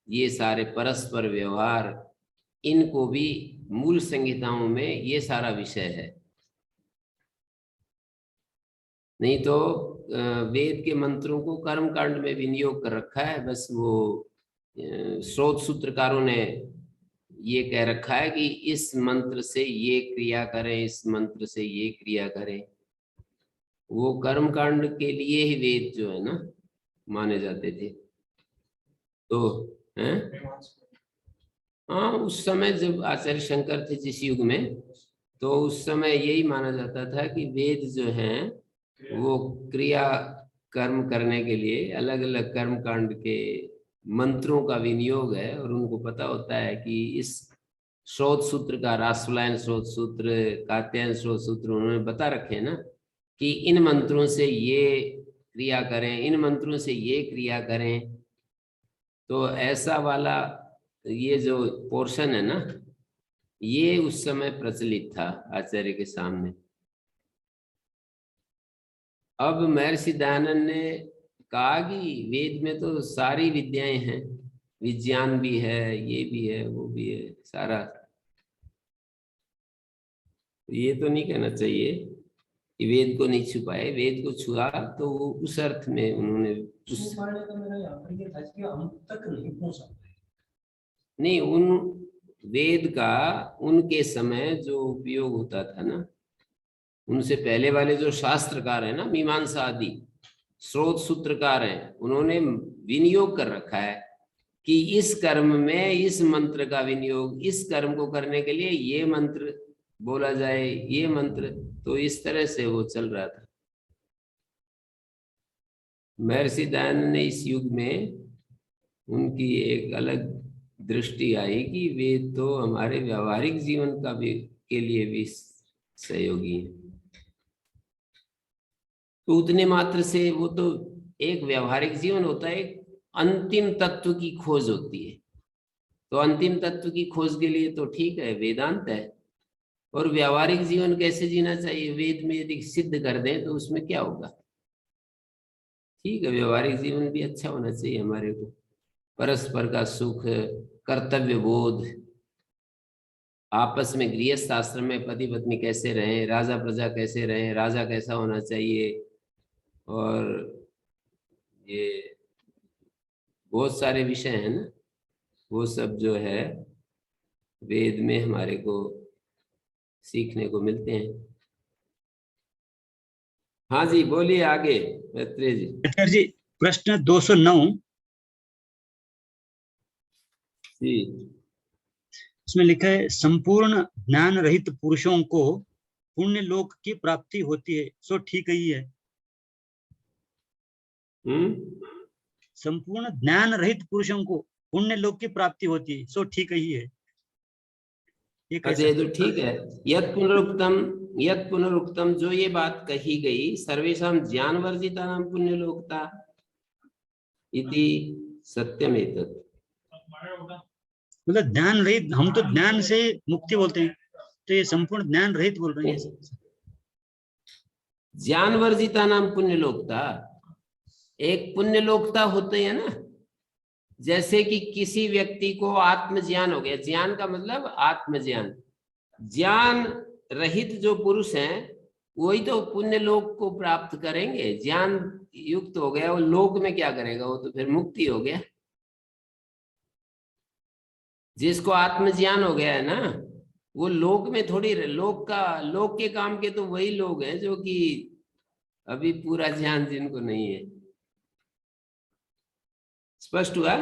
A: ये सारे परस्पर व्यवहार, इनको भी मूल संहिताओं में ये सारा विषय है। नहीं तो वेद के मंत्रों को कर्म कांड में विनियोग कर रखा है। बस वो स्रोत सूत्रकारों ने ये कह रखा है कि इस मंत्र से ये क्रिया करें, इस मंत्र से ये क्रिया करें। वो कर्म कांड के लिए ही वेद जो है ना माने जाते थे। तो हैं, हाँ, उस समय जब आचार्य शंकर थे जिस युग में, तो उस समय यही माना जाता था कि वेद जो हैं वो क्रिया कर्म करने के लिए अलग अलग कर्म कांड के मंत्रों का विनियोग है। और उनको पता होता है कि इस स्रोत सूत्र का, रासुलायन स्रोत सूत्र, कात्यायन स्रोत सूत्र उन्होंने बता रखे हैं ना, कि इन मंत्रों से ये क्रिया करें, इन मंत्रों से ये क्रिया करें। तो ऐसा वाला ये जो पोर्शन है ना, ये उस समय प्रचलित था आचार्य के सामने। अब महर्षि दयानंद ने कहा कि वेद में तो सारी विद्याएं हैं, विज्ञान भी है, ये भी है, वो भी है, सारा। ये तो नहीं कहना चाहिए कि वेद को नहीं छुपाए, वेद को छुआ तो वो उस अर्थ में उन्होंने उस नहीं, उन वेद का उनके समय जो उपयोग होता था ना, उनसे पहले वाले जो शास्त्रकार है ना, मीमांसा आदि स्रोत सूत्रकार हैं, उन्होंने विनियोग कर रखा है कि इस कर्म में इस मंत्र का विनियोग, इस कर्म को करने के लिए ये मंत्र बोला जाए, ये मंत्र। तो इस तरह से वो चल रहा था। महर्षि दयानंद ने इस युग में उनकी एक अलग दृष्टि आई कि वेद तो हमारे व्यावहारिक जीवन का भी के लिए भी सहयोगी है। तो उतने मात्र से वो तो एक व्यावहारिक जीवन होता है, एक अंतिम तत्व की खोज होती है। तो अंतिम तत्व की खोज के लिए तो ठीक है, वेदांत है। और व्यावहारिक जीवन कैसे जीना चाहिए, वेद में यदि सिद्ध कर दें तो उसमें क्या होगा। ठीक है, व्यवहारिक जीवन भी अच्छा होना चाहिए हमारे को, परस्पर का सुख, कर्तव्य बोध, आपस में गृहस्थ आश्रम में पति पत्नी कैसे रहें, राजा प्रजा कैसे रहें, राजा कैसा होना चाहिए, और ये बहुत सारे विषय हैं ना, वो सब जो है वेद में हमारे को सीखने को मिलते हैं। हाँ जी, बोलिए आगे मैत्रेय जी।
B: आचार्य जी, प्रश्न 209
A: जी।
B: इसमें लिखा है, संपूर्ण ज्ञान रहित पुरुषों को पुण्य लोक की प्राप्ति होती है, सो ठीक ही है। संपूर्ण ज्ञान रहित पुरुषों को पुण्य लोक की प्राप्ति होती है, सो ठीक ही है। ये
A: अच्छा, ये तो ठीक है। यत पुनरुक्तम, जो ये बात कही गई, सर्वेषां ज्ञान वर्जिता नाम पुण्य लोकता इति सत्यमेतत्।
B: मतलब ज्ञान रहित, हम तो ज्ञान से मुक्ति बोलते हैं, तो ये संपूर्ण ज्ञान रहित बोल रहे हैं।
A: ज्ञान वर्जिता नाम पुण्य लोकता, एक पुण्य लोकता होते हैं ना, जैसे कि किसी व्यक्ति को आत्मज्ञान हो गया, ज्ञान का मतलब आत्मज्ञान, ज्ञान रहित जो पुरुष हैं वही तो पुण्य लोक को प्राप्त करेंगे। ज्ञान युक्त हो गया, वो लोक में क्या करेगा, वो तो फिर मुक्ति हो गया। जिसको आत्मज्ञान हो गया है ना, वो लोक में थोड़ी, लोक के काम के तो वही लोग हैं जो कि अभी पूरा ज्ञान जिनको नहीं है। स्पष्ट हुआ।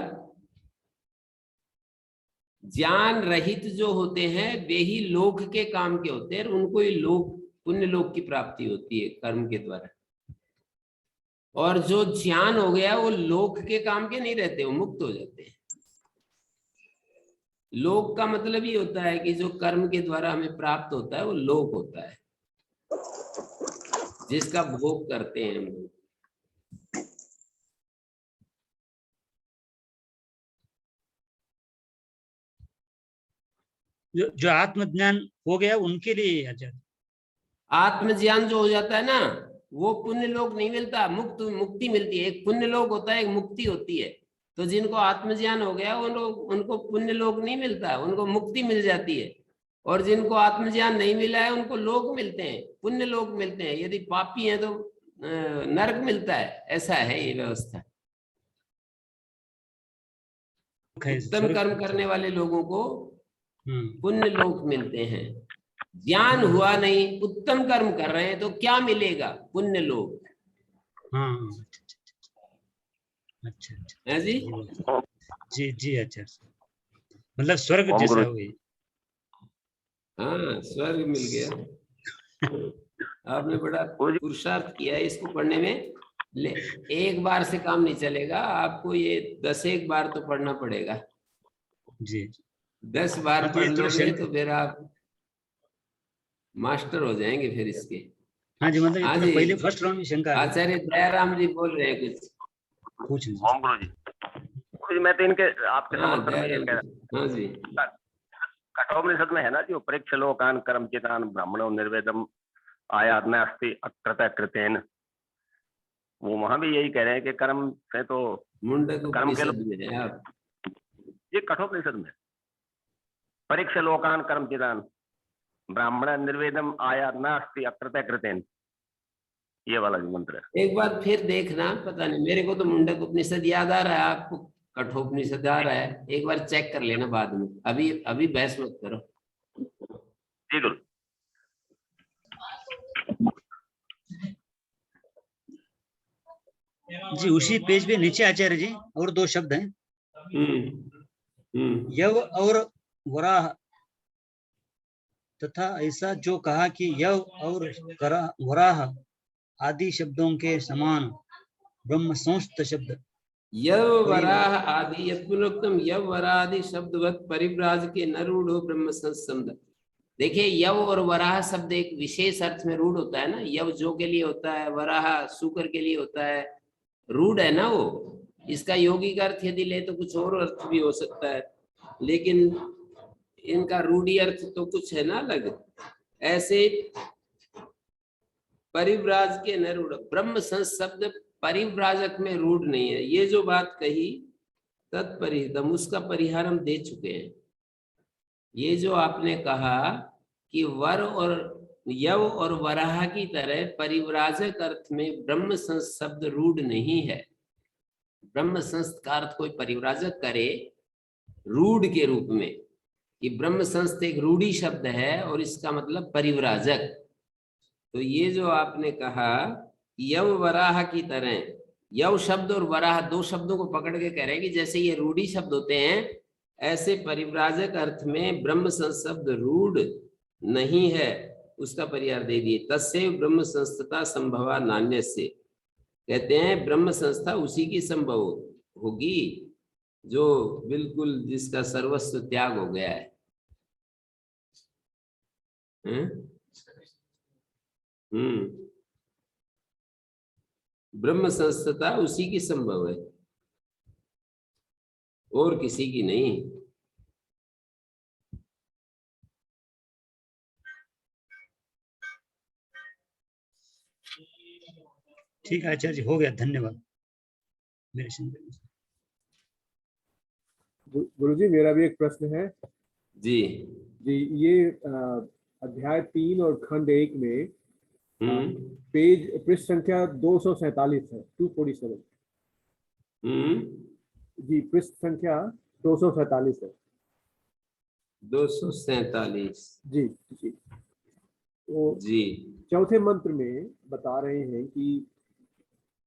A: ज्ञान रहित जो होते हैं वे ही लोक के काम के होते हैं, और उनको ही लोक, पुण्य लोक की प्राप्ति होती है कर्म के द्वारा। और जो ज्ञान हो गया वो लोक के काम के नहीं रहते, वो मुक्त हो जाते हैं। लोक का मतलब ही होता है कि जो कर्म के द्वारा हमें प्राप्त होता है वो लोक होता है, जिसका भोग करते हैं हम लोग।
B: जो आत्मज्ञान हो गया उनके लिए आचार्य।
A: आत्मज्ञान जो हो जाता है ना, वो पुण्य लोक नहीं मिलता, मुक्ति मिलती है। एक पुण्य लोक होता है, एक मुक्ति होती है। तो जिनको आत्मज्ञान हो गया उनको पुण्य लोक नहीं मिलता, उनको मुक्ति मिल जाती है। और जिनको आत्मज्ञान नहीं मिला है उनको लोक मिलते हैं, पुण्य लोक मिलते हैं। यदि पापी हैं तो नरक मिलता है। ऐसा है ये व्यवस्था। उत्तम कर्म करने वाले लोगों को पुण्य लोक मिलते हैं। ज्ञान हुआ नहीं, उत्तम कर्म कर रहे हैं तो क्या मिलेगा, पुण्य लोक।
B: हाँ, अच्छा
A: है जी।
B: जी जी, अच्छा, मतलब स्वर्ग जैसा हुई।
A: हाँ, स्वर्ग मिल गया। आपने बड़ा पुरुषार्थ किया है इसको पढ़ने में। ले, एक बार से काम नहीं चलेगा, आपको ये 10 बार तो पढ़ना पड़ेगा
B: जी।
A: 10 बार
B: तो
A: पढ़ लोगे तो फिर आप मास्टर हो जाएंगे फिर इसके।
B: हाँ जी, मतलब
A: हाँ जी,
B: पहले फर्स्ट राउंड में शंका।
A: आचार्य दयाराम जी बोल रहे हैं कुछ,
B: पूछ
E: ओम गुरु जी, मैं तो इनके आपके समर्थन में ये कह रहा।
A: हाँ जी,
E: कठोपनिषद में है ना, जो परीक्ष लोकान कर्म चितान ब्राह्मणो निर्वेदम आयातना अस्ति अकृत कृतेन, वो वहां भी यही कह रहे हैं कि कर्म से तो
A: मुंडक
E: कर्म के
A: उपनिषद में है आप।
E: ये कठोपनिषद में परीक्ष लोकान कर्म चितान ब्राह्मण निर्वेदम आयातना अस्ति अकृत कृतेन, ये वाला जो मंत्र है।
A: एक बार फिर देखना, पता नहीं मेरे को तो मुंडक उपनिषद याद आ रहा है, आपको कठोपनिषद आ रहा है। एक बार चेक कर लेना बाद में, अभी बहस मत करो।
E: जी गुरु।
B: जी, उसी पेज पे नीचे आचार्य जी और 2 शब्द हैं, यव और वराह, तथा ऐसा जो कहा कि यव और वराह आदि शब्दों के समान ब्रह्म संस्थ शब्द
A: यव वराह आदि यत्पुनोक्तम यव वराह आदि शब्दवत परिव्राज के न रूढ़ो ब्रह्म संस्थ। देखिए, यव और वराह शब्द एक विशेष अर्थ में रूढ़ होता है ना। यव जो के लिए होता है, वराह सूकर के लिए होता है, रूढ़ है ना वो। इसका यौगिक अर्थ यदि ले तो कुछ और अर्थ भी हो सकता है। लेकिन इनका रूढ़ी अर्थ तो कुछ है ना अलग। ऐसे परिव्राज के न रूढ़, ब्रह्म संस शब्द परिव्राजक में रूढ़ नहीं है। ये जो बात कही तत्परिहितम, उसका परिहार हम दे चुके हैं। ये जो आपने कहा कि वर और यव और वराह की तरह परिव्राजक अर्थ में ब्रह्म संस शब्द रूढ़ नहीं है। ब्रह्म संस का अर्थ कोई परिव्राजक करे रूढ़ के रूप में, कि ब्रह्म संस्थ एक रूढ़ी शब्द है और इसका मतलब परिव्राजक। तो ये जो आपने कहा यव वराह की तरह, यव शब्द और वराह दो शब्दों को पकड़ के कह रहे हैं कि जैसे ये रूढ़ी शब्द होते हैं, ऐसे परिव्राजक अर्थ में ब्रह्म संस्थ शब्द रूढ़ नहीं है। उसका परिहार दे दिए। तस्से ब्रह्म संस्थता संभवा नान्य से, कहते हैं ब्रह्म संस्था उसी की संभव होगी जो बिल्कुल जिसका सर्वस्व त्याग हो गया है। ब्रह्म संस्थता उसी की संभव है और किसी की नहीं।
B: ठीक है आचार्य जी, हो गया, धन्यवाद मेरे समझ।
D: गुरुजी मेरा भी एक प्रश्न है
A: जी
D: जी। ये अध्याय 3 और खंड 1 में पृष्ठ संख्या 247 है, 247 जी। पृष्ठ संख्या 247 है।
A: 247
D: जी जी। तो
A: जी
D: चौथे मंत्र में बता रहे हैं कि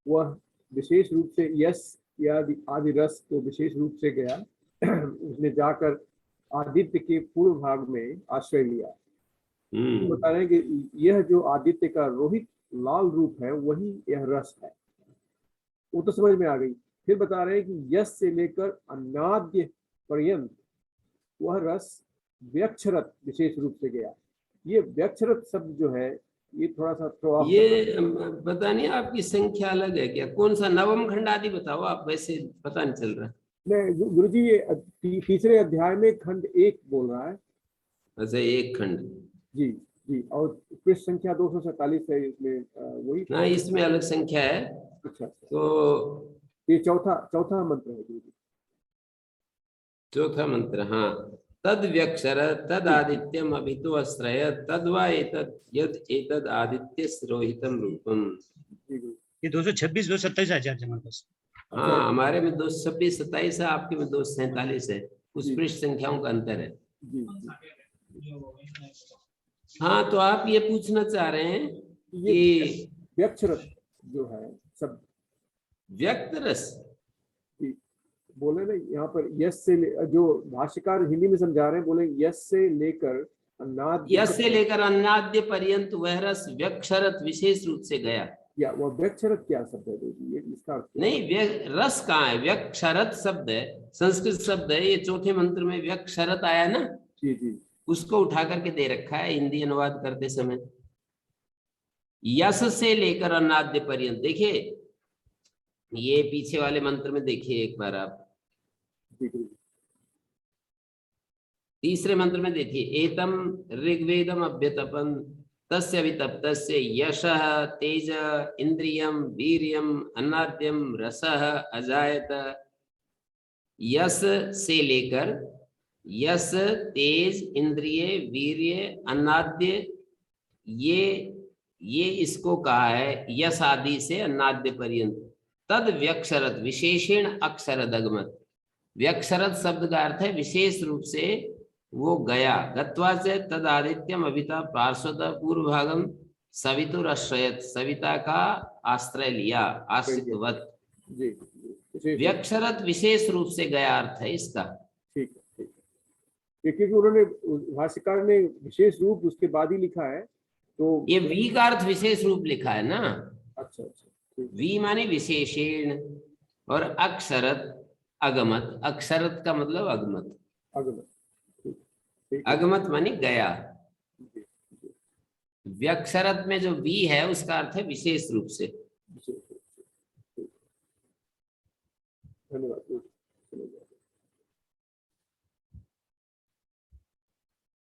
D: वह विशेष रूप से यश या आदि रस को विशेष रूप से गया। उसने जाकर आदित्य के पूर्व भाग में आश्रय लिया। तो बता रहे हैं कि यह जो आदित्य का रोहित लाल रूप है वही यह रस है। वो तो समझ में आ गई। फिर बता रहे हैं कि यश से लेकर अन्नाद्य पर्यंत वह रस व्यक्षरत विशेष रूप से गया। ये व्यक्षरत शब्द जो है ये थोड़ा सा तो
A: ये पता नहीं आपकी संख्या अलग है क्या, कौन सा नवम खंड आदि बताओ आप, वैसे पता नहीं चल रहा।
D: नहीं गुरुजी, ये तीसरे अध्याय में खंड 1 बोल रहा है।
A: अच्छा, एक खंड।
D: जी जी। और पृष्ठ संख्या 247 है इसमें, वही
A: ना इसमें अलग संख्या है।
D: अच्छा।
A: तो
D: ये चौथा मंत्र है गुरुजी।
A: चौथा मंत्र, हाँ। तद व्यक्षर तद आदित्यम अभितो आश्रय तद्वा एतद यद एतद आदित्य रोहितम रूपम।
B: ये 226 227 आचार्य हमारे पास।
A: हाँ, हमारे में 226 27 है, आपके में 247 है। कुछ पृष्ठ संख्याओं का अंतर है।
D: जी।
A: हाँ, तो आप ये पूछना चाह रहे हैं कि
D: व्यक्षरत जो है सब
A: व्यक्त रस
D: बोले ना यहाँ पर यश से जो भाष्यकार हिंदी में समझा रहे हैं, बोले यश से लेकर अन्नाद्य,
A: यश से लेकर अन्नाद्य पर्यंत वह रस व्यक्षरत विशेष रूप से गया।
D: या वह व्यक्षरत क्या शब्द है ये, इसका अर्थ
A: नहीं, रस कहाँ है? व्यक्षरत शब्द है, संस्कृत शब्द है। ये चौथे मंत्र में व्यक्षरत आया ना,
D: जी जी।
A: उसको उठा करके दे रखा है हिंदी अनुवाद करते समय। यश से लेकर अन्नाद्य पर्यंत, देखिए ये पीछे वाले मंत्र में देखिए एक बार आप, तीसरे मंत्र में देखिए, एतम ऋग्वेदम अभ्यतपन तस्य वितप्तस्य यशः तेज इंद्रियम वीर्यम अन्नाद्यम रसः अजायत। यश से लेकर यश, तेज, इंद्रिय, वीर्य, अन्नाद्य, ये इसको कहा है यश आदि से अन्नाद्य पर्यंत। तद व्यक्षरत विशेषण अक्षरद अगमत। व्यक्षरत शब्द का अर्थ है विशेष रूप से वो गया। गत्वा से तद आदित्यम अभिता पार्श्वत पूर्व भागम सवितुर आश्रयत, सविता का आश्रय लिया, आश्रितवत। व्यक्षरत विशेष रूप से गया अर्थ है इसका।
D: ठीक है, ठीक है। क्योंकि उन्होंने भाष्यकार ने विशेष रूप उसके बाद ही लिखा है, तो
A: ये वी का अर्थ विशेष रूप लिखा है ना।
D: अच्छा।
A: वी माने विशेषण और अक्षरत अगमत। अक्षरत का मतलब अगमत। अगमत माने गया। व्यक्षरत में जो वी है उसका अर्थ है विशेष रूप से।
D: धन्यवाद।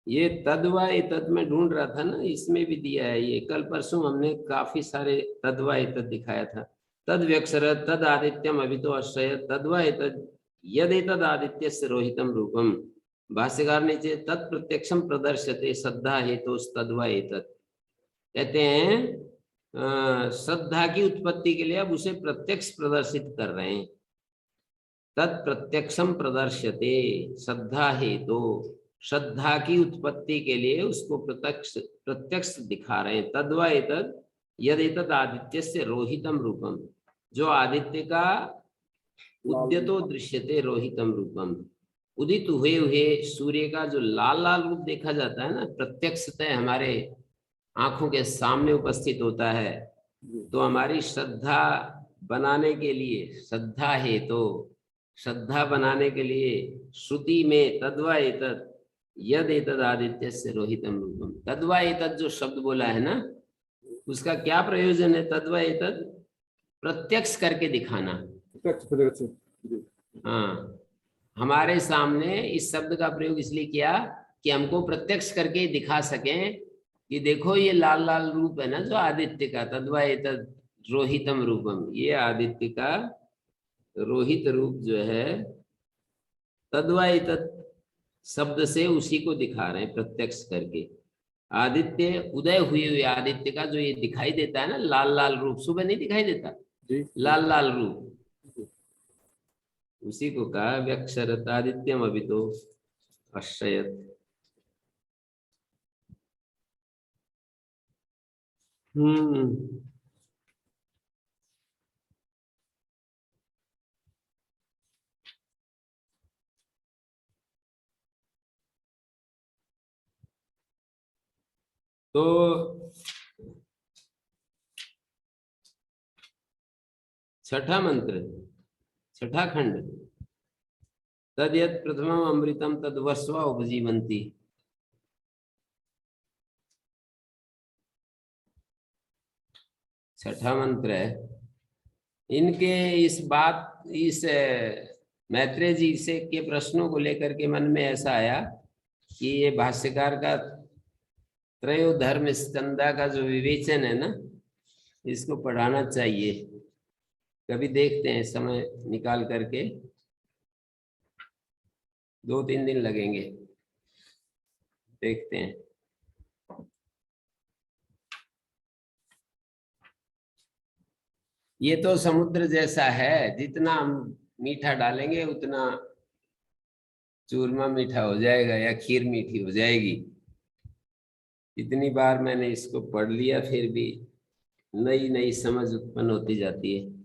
A: ये तद्वा एतत् में ढूंढ रहा था ना, इसमें भी दिया है ये। कल परसों हमने काफी सारे तद्वा एतत् दिखाया था। तद व्यक्षर तद आदित्यम अभितो आश्रय तद्वा एतत् यद एतद आदित्यस्य रोहितम रूपम। भाष्यकार नीचे तत्प्रत्यक्षम प्रदर्श्यते श्रद्धा हेतु तद्वा एतत्। कहते हैं श्रद्धा की उत्पत्ति के लिए अब उसे प्रत्यक्ष प्रदर्शित कर रहे हैं। तत्प्रत्यक्षम प्रदर्श्यते श्रद्धा हेतु, श्रद्धा की उत्पत्ति के लिए उसको प्रत्यक्ष दिखा रहे हैं। तद्वा एतत् यद एतत् आदित्यस्य रोहितम रूपम, जो आदित्य का उद्यतो दृश्यते रोहितम रूपम, उदित हुए हुए सूर्य का जो लाल लाल रूप देखा जाता है ना, प्रत्यक्षतः हमारे आंखों के सामने उपस्थित होता है। तो हमारी श्रद्धा बनाने के लिए, श्रद्धा है तो श्रद्धा बनाने के लिए श्रुति में तद्वा एतत् यद एतत् आदित्यस्य रोहितम रूपम, तद्वा एतत् जो शब्द बोला है ना, उसका क्या प्रयोजन है? तद्वा एतत् प्रत्यक्ष करके दिखाना। हाँ, हमारे सामने इस शब्द का प्रयोग इसलिए किया कि हमको प्रत्यक्ष करके दिखा सकें कि देखो ये लाल लाल रूप है ना जो आदित्य का, तद्वा एतत् रोहितम रूपम, ये आदित्य का रोहित रूप जो है, तद्वा एतत् शब्द से उसी को दिखा रहे हैं प्रत्यक्ष करके। आदित्य, उदय हुए आदित्य का जो ये दिखाई देता है ना लाल लाल रूप, सुबह नहीं दिखाई देता लाल लाल रूप, उसी को कहा व्यक्षरत आदित्यम अभितो अश्रयत। तो छठा मंत्र, छठा खंड, तद्यत् प्रथमम अमृतम तद्वस्वा उपजीवन्ति। छठा मंत्र है। इनके इस मैत्रेय जी से के प्रश्नों को लेकर के मन में ऐसा आया कि ये भाष्यकार का त्रयोधर्म स्कंदा का जो विवेचन है ना, इसको पढ़ाना चाहिए। कभी देखते हैं समय निकाल करके, 2-3 दिन लगेंगे, देखते हैं। ये तो समुद्र जैसा है, जितना हम मीठा डालेंगे उतना चूरमा मीठा हो जाएगा या खीर मीठी हो जाएगी। इतनी बार मैंने इसको पढ़ लिया, फिर भी नई नई समझ उत्पन्न होती जाती है।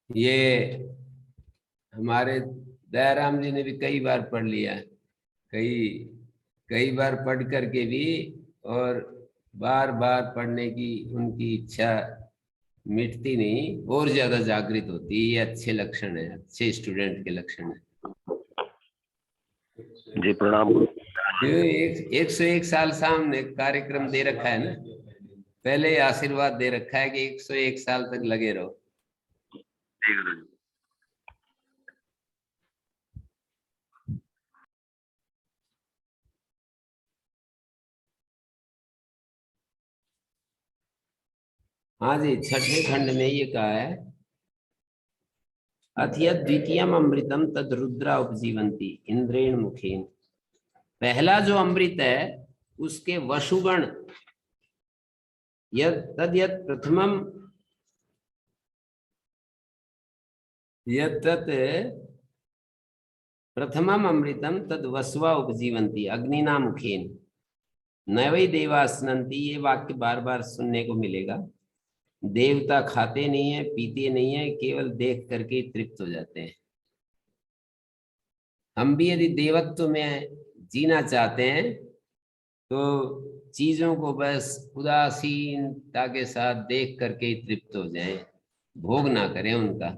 A: ये हमारे दयाराम जी ने भी कई बार पढ़ लिया, कई बार पढ़ करके भी, और बार बार पढ़ने की उनकी इच्छा मिटती नहीं, और ज्यादा जागृत होती है। ये अच्छे लक्षण है, अच्छे स्टूडेंट के लक्षण है।
E: जी प्रणाम।
A: 101 साल सामने कार्यक्रम दे रखा है ना, पहले ही आशीर्वाद दे रखा है कि 101 साल तक लगे रहो। हाँ जी, छठे खंड में ये कहा है, अथ द्वितीयम अमृतम तद रुद्रा उपजीवंती इंद्रेण मुखेन। पहला जो अमृत है उसके वसुगण यद प्रथमम प्रथमम अमृतम तद वसवा उपजीवंती अग्निना मुखेन न वै देवास्नंती। ये वाक्य बार बार सुनने को मिलेगा। देवता खाते नहीं है, पीते नहीं है, केवल देख करके तृप्त हो जाते हैं। हम भी यदि देवत्व में जीना चाहते हैं तो चीजों को बस उदासीनता के साथ देख करके तृप्त हो जाएं, भोग ना करें उनका।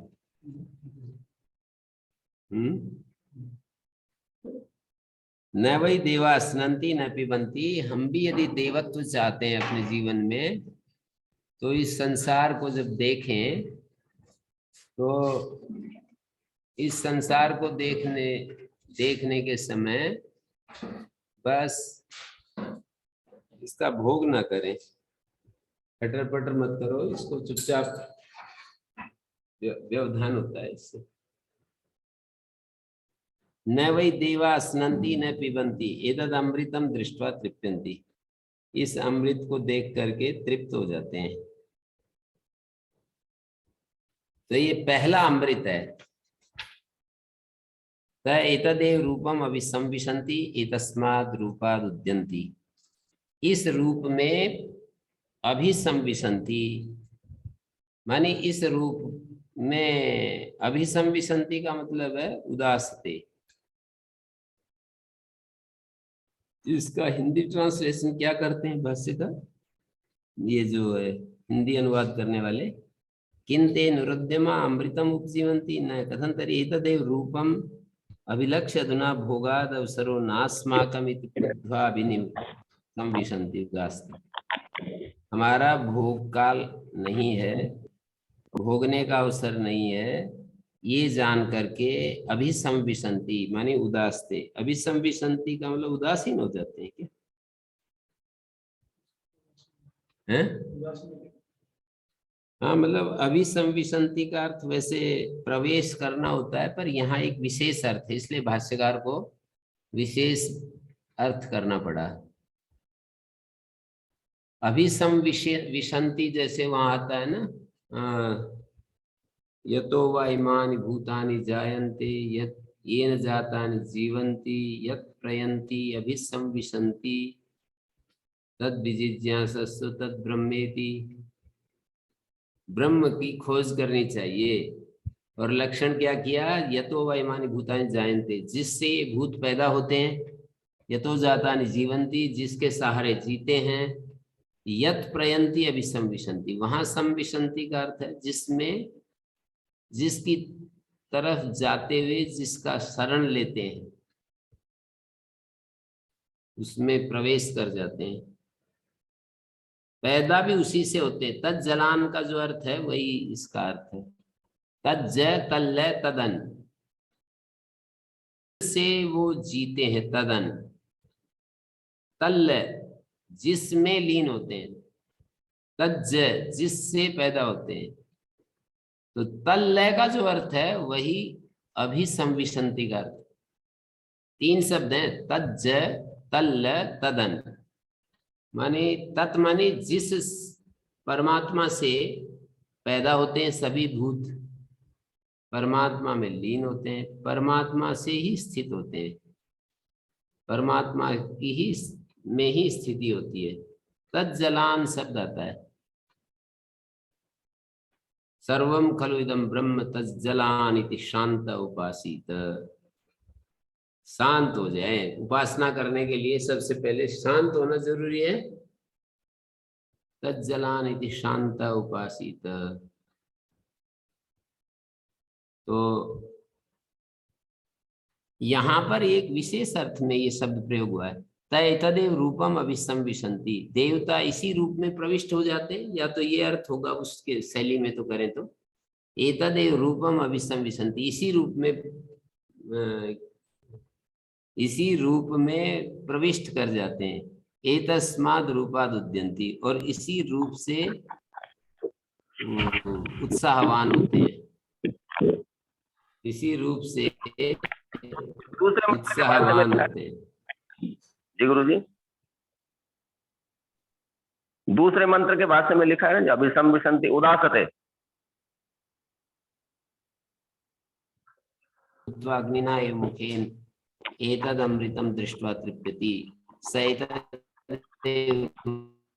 A: न वही देवा स्नंती न पिबंती। हम भी यदि देवत्व चाहते हैं अपने जीवन में, तो इस संसार को जब देखें तो इस संसार को देखने के समय बस इसका भोग ना करें, पटर पटर मत करो इसको, चुपचाप व्यवधान होता है इससे। न वै देवा स्नन्ति न पिबन्ति एतद् अमृतम दृष्ट्वा तृप्यन्ति। इस अमृत को देख करके तृप्त हो जाते हैं। तो ये पहला अमृत है। त एतदेव रूपम अभिसंविशन्ति एतस्माद् रूपाद् उद्यन्ति। इस रूप में अभिसंविशन्ति माने इस रूप में, अभिसंविशन्ति का मतलब है उदासते। इसका हिंदी ट्रांसलेशन क्या करते हैं भाष्य का, ये जो है हिंदी अनुवाद करने वाले, किंते नुरुद्यमा अमृतम उपजीवन्ति न कथन तरी एतदेव रूपम अभिलक्ष्य अधुना भोगाद अवसरो नास्माकम इति कृत्वा अभिसंविशन्ति उदासते। हमारा भोग काल नहीं है, भोगने का अवसर नहीं है, ये जान करके अभिसंविशन्ति माने उदासते। अभिसंविशन्ति का मतलब उदासीन हो जाते हैं क्या हैं? हाँ, मतलब अभिसंविशन्ति का अर्थ वैसे प्रवेश करना होता है, पर यहाँ एक विशेष अर्थ है, इसलिए भाष्यकार को विशेष अर्थ करना पड़ा। अभिसंविशन्ति जैसे वहां आता है ना, यतो वा इमानि भूतानि जायन्ते यत् येन जातानि जीवन्ति यत् प्रयन्ति अभिसंविशन्ति तद् विजिज्ञासस्व तद् ब्रह्मेति। ब्रह्म की खोज करनी चाहिए। और लक्षण क्या किया, यतो वा इमानि भूतानि जायन्ते, जिससे ये भूत पैदा होते हैं, यतो जातानि जीवन्ति, जिसके सहारे जीते हैं, यत् प्रयन्ति अभिसंविशन्ति, वहां संविशन्ति का अर्थ है जिसमें, जिसकी तरफ जाते हुए जिसका शरण लेते हैं उसमें प्रवेश कर जाते हैं। पैदा भी उसी से होते हैं। तज्जलान का जो अर्थ है वही इसका अर्थ है। तज्ज तल्ल तदन, से वो जीते हैं, तदन तल्ल जिसमें लीन होते हैं, तज्ज जिससे पैदा होते हैं। तो तल्ल का जो अर्थ है वही अभिसंविशन्ति का अर्थ। तीन शब्द हैं, तज्ज तल्ल तदन। माने तत् माने जिस परमात्मा से पैदा होते हैं सभी भूत, परमात्मा में लीन होते हैं, परमात्मा से ही स्थित होते हैं, परमात्मा की ही में ही स्थिति होती है। तज्जलान शब्द आता है, सर्वम खलु इदं ब्रह्म तज्जलान इति शांत उपासीत। शांत हो जाए, उपासना करने के लिए सबसे पहले शांत होना जरूरी है। तज्जलान इति शांत उपासीत। तो यहाँ पर एक विशेष अर्थ में ये शब्द प्रयोग हुआ है, तदेव रूपम अभिसंविशन्ति। देवता इसी रूप में प्रविष्ट हो जाते हैं, या तो ये अर्थ होगा उसके शैली में तो करें तो एतदेव रूपम अभिसंविशन्ति, इसी रूप में प्रविष्ट कर जाते हैं। एतस्माद् रूपाद् उद्यन्ति, और इसी रूप से उत्साहवान होते हैं, इसी रूप से उत्साहवान होते हैं।
E: जी गुरु जी, दूसरे मंत्र के भाष्य में लिखा है ना, अभिसंविशन्ति उदासते।
A: अग्निना एव मुखेन एतदमृतं दृष्ट्वा तृप्यति स एतद्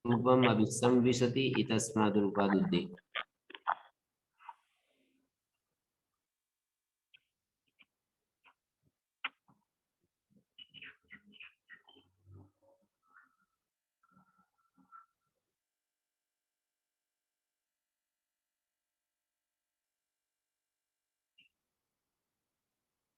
A: रूपम अभिसंविशति इतस्माद् रूपाद् उद्यते।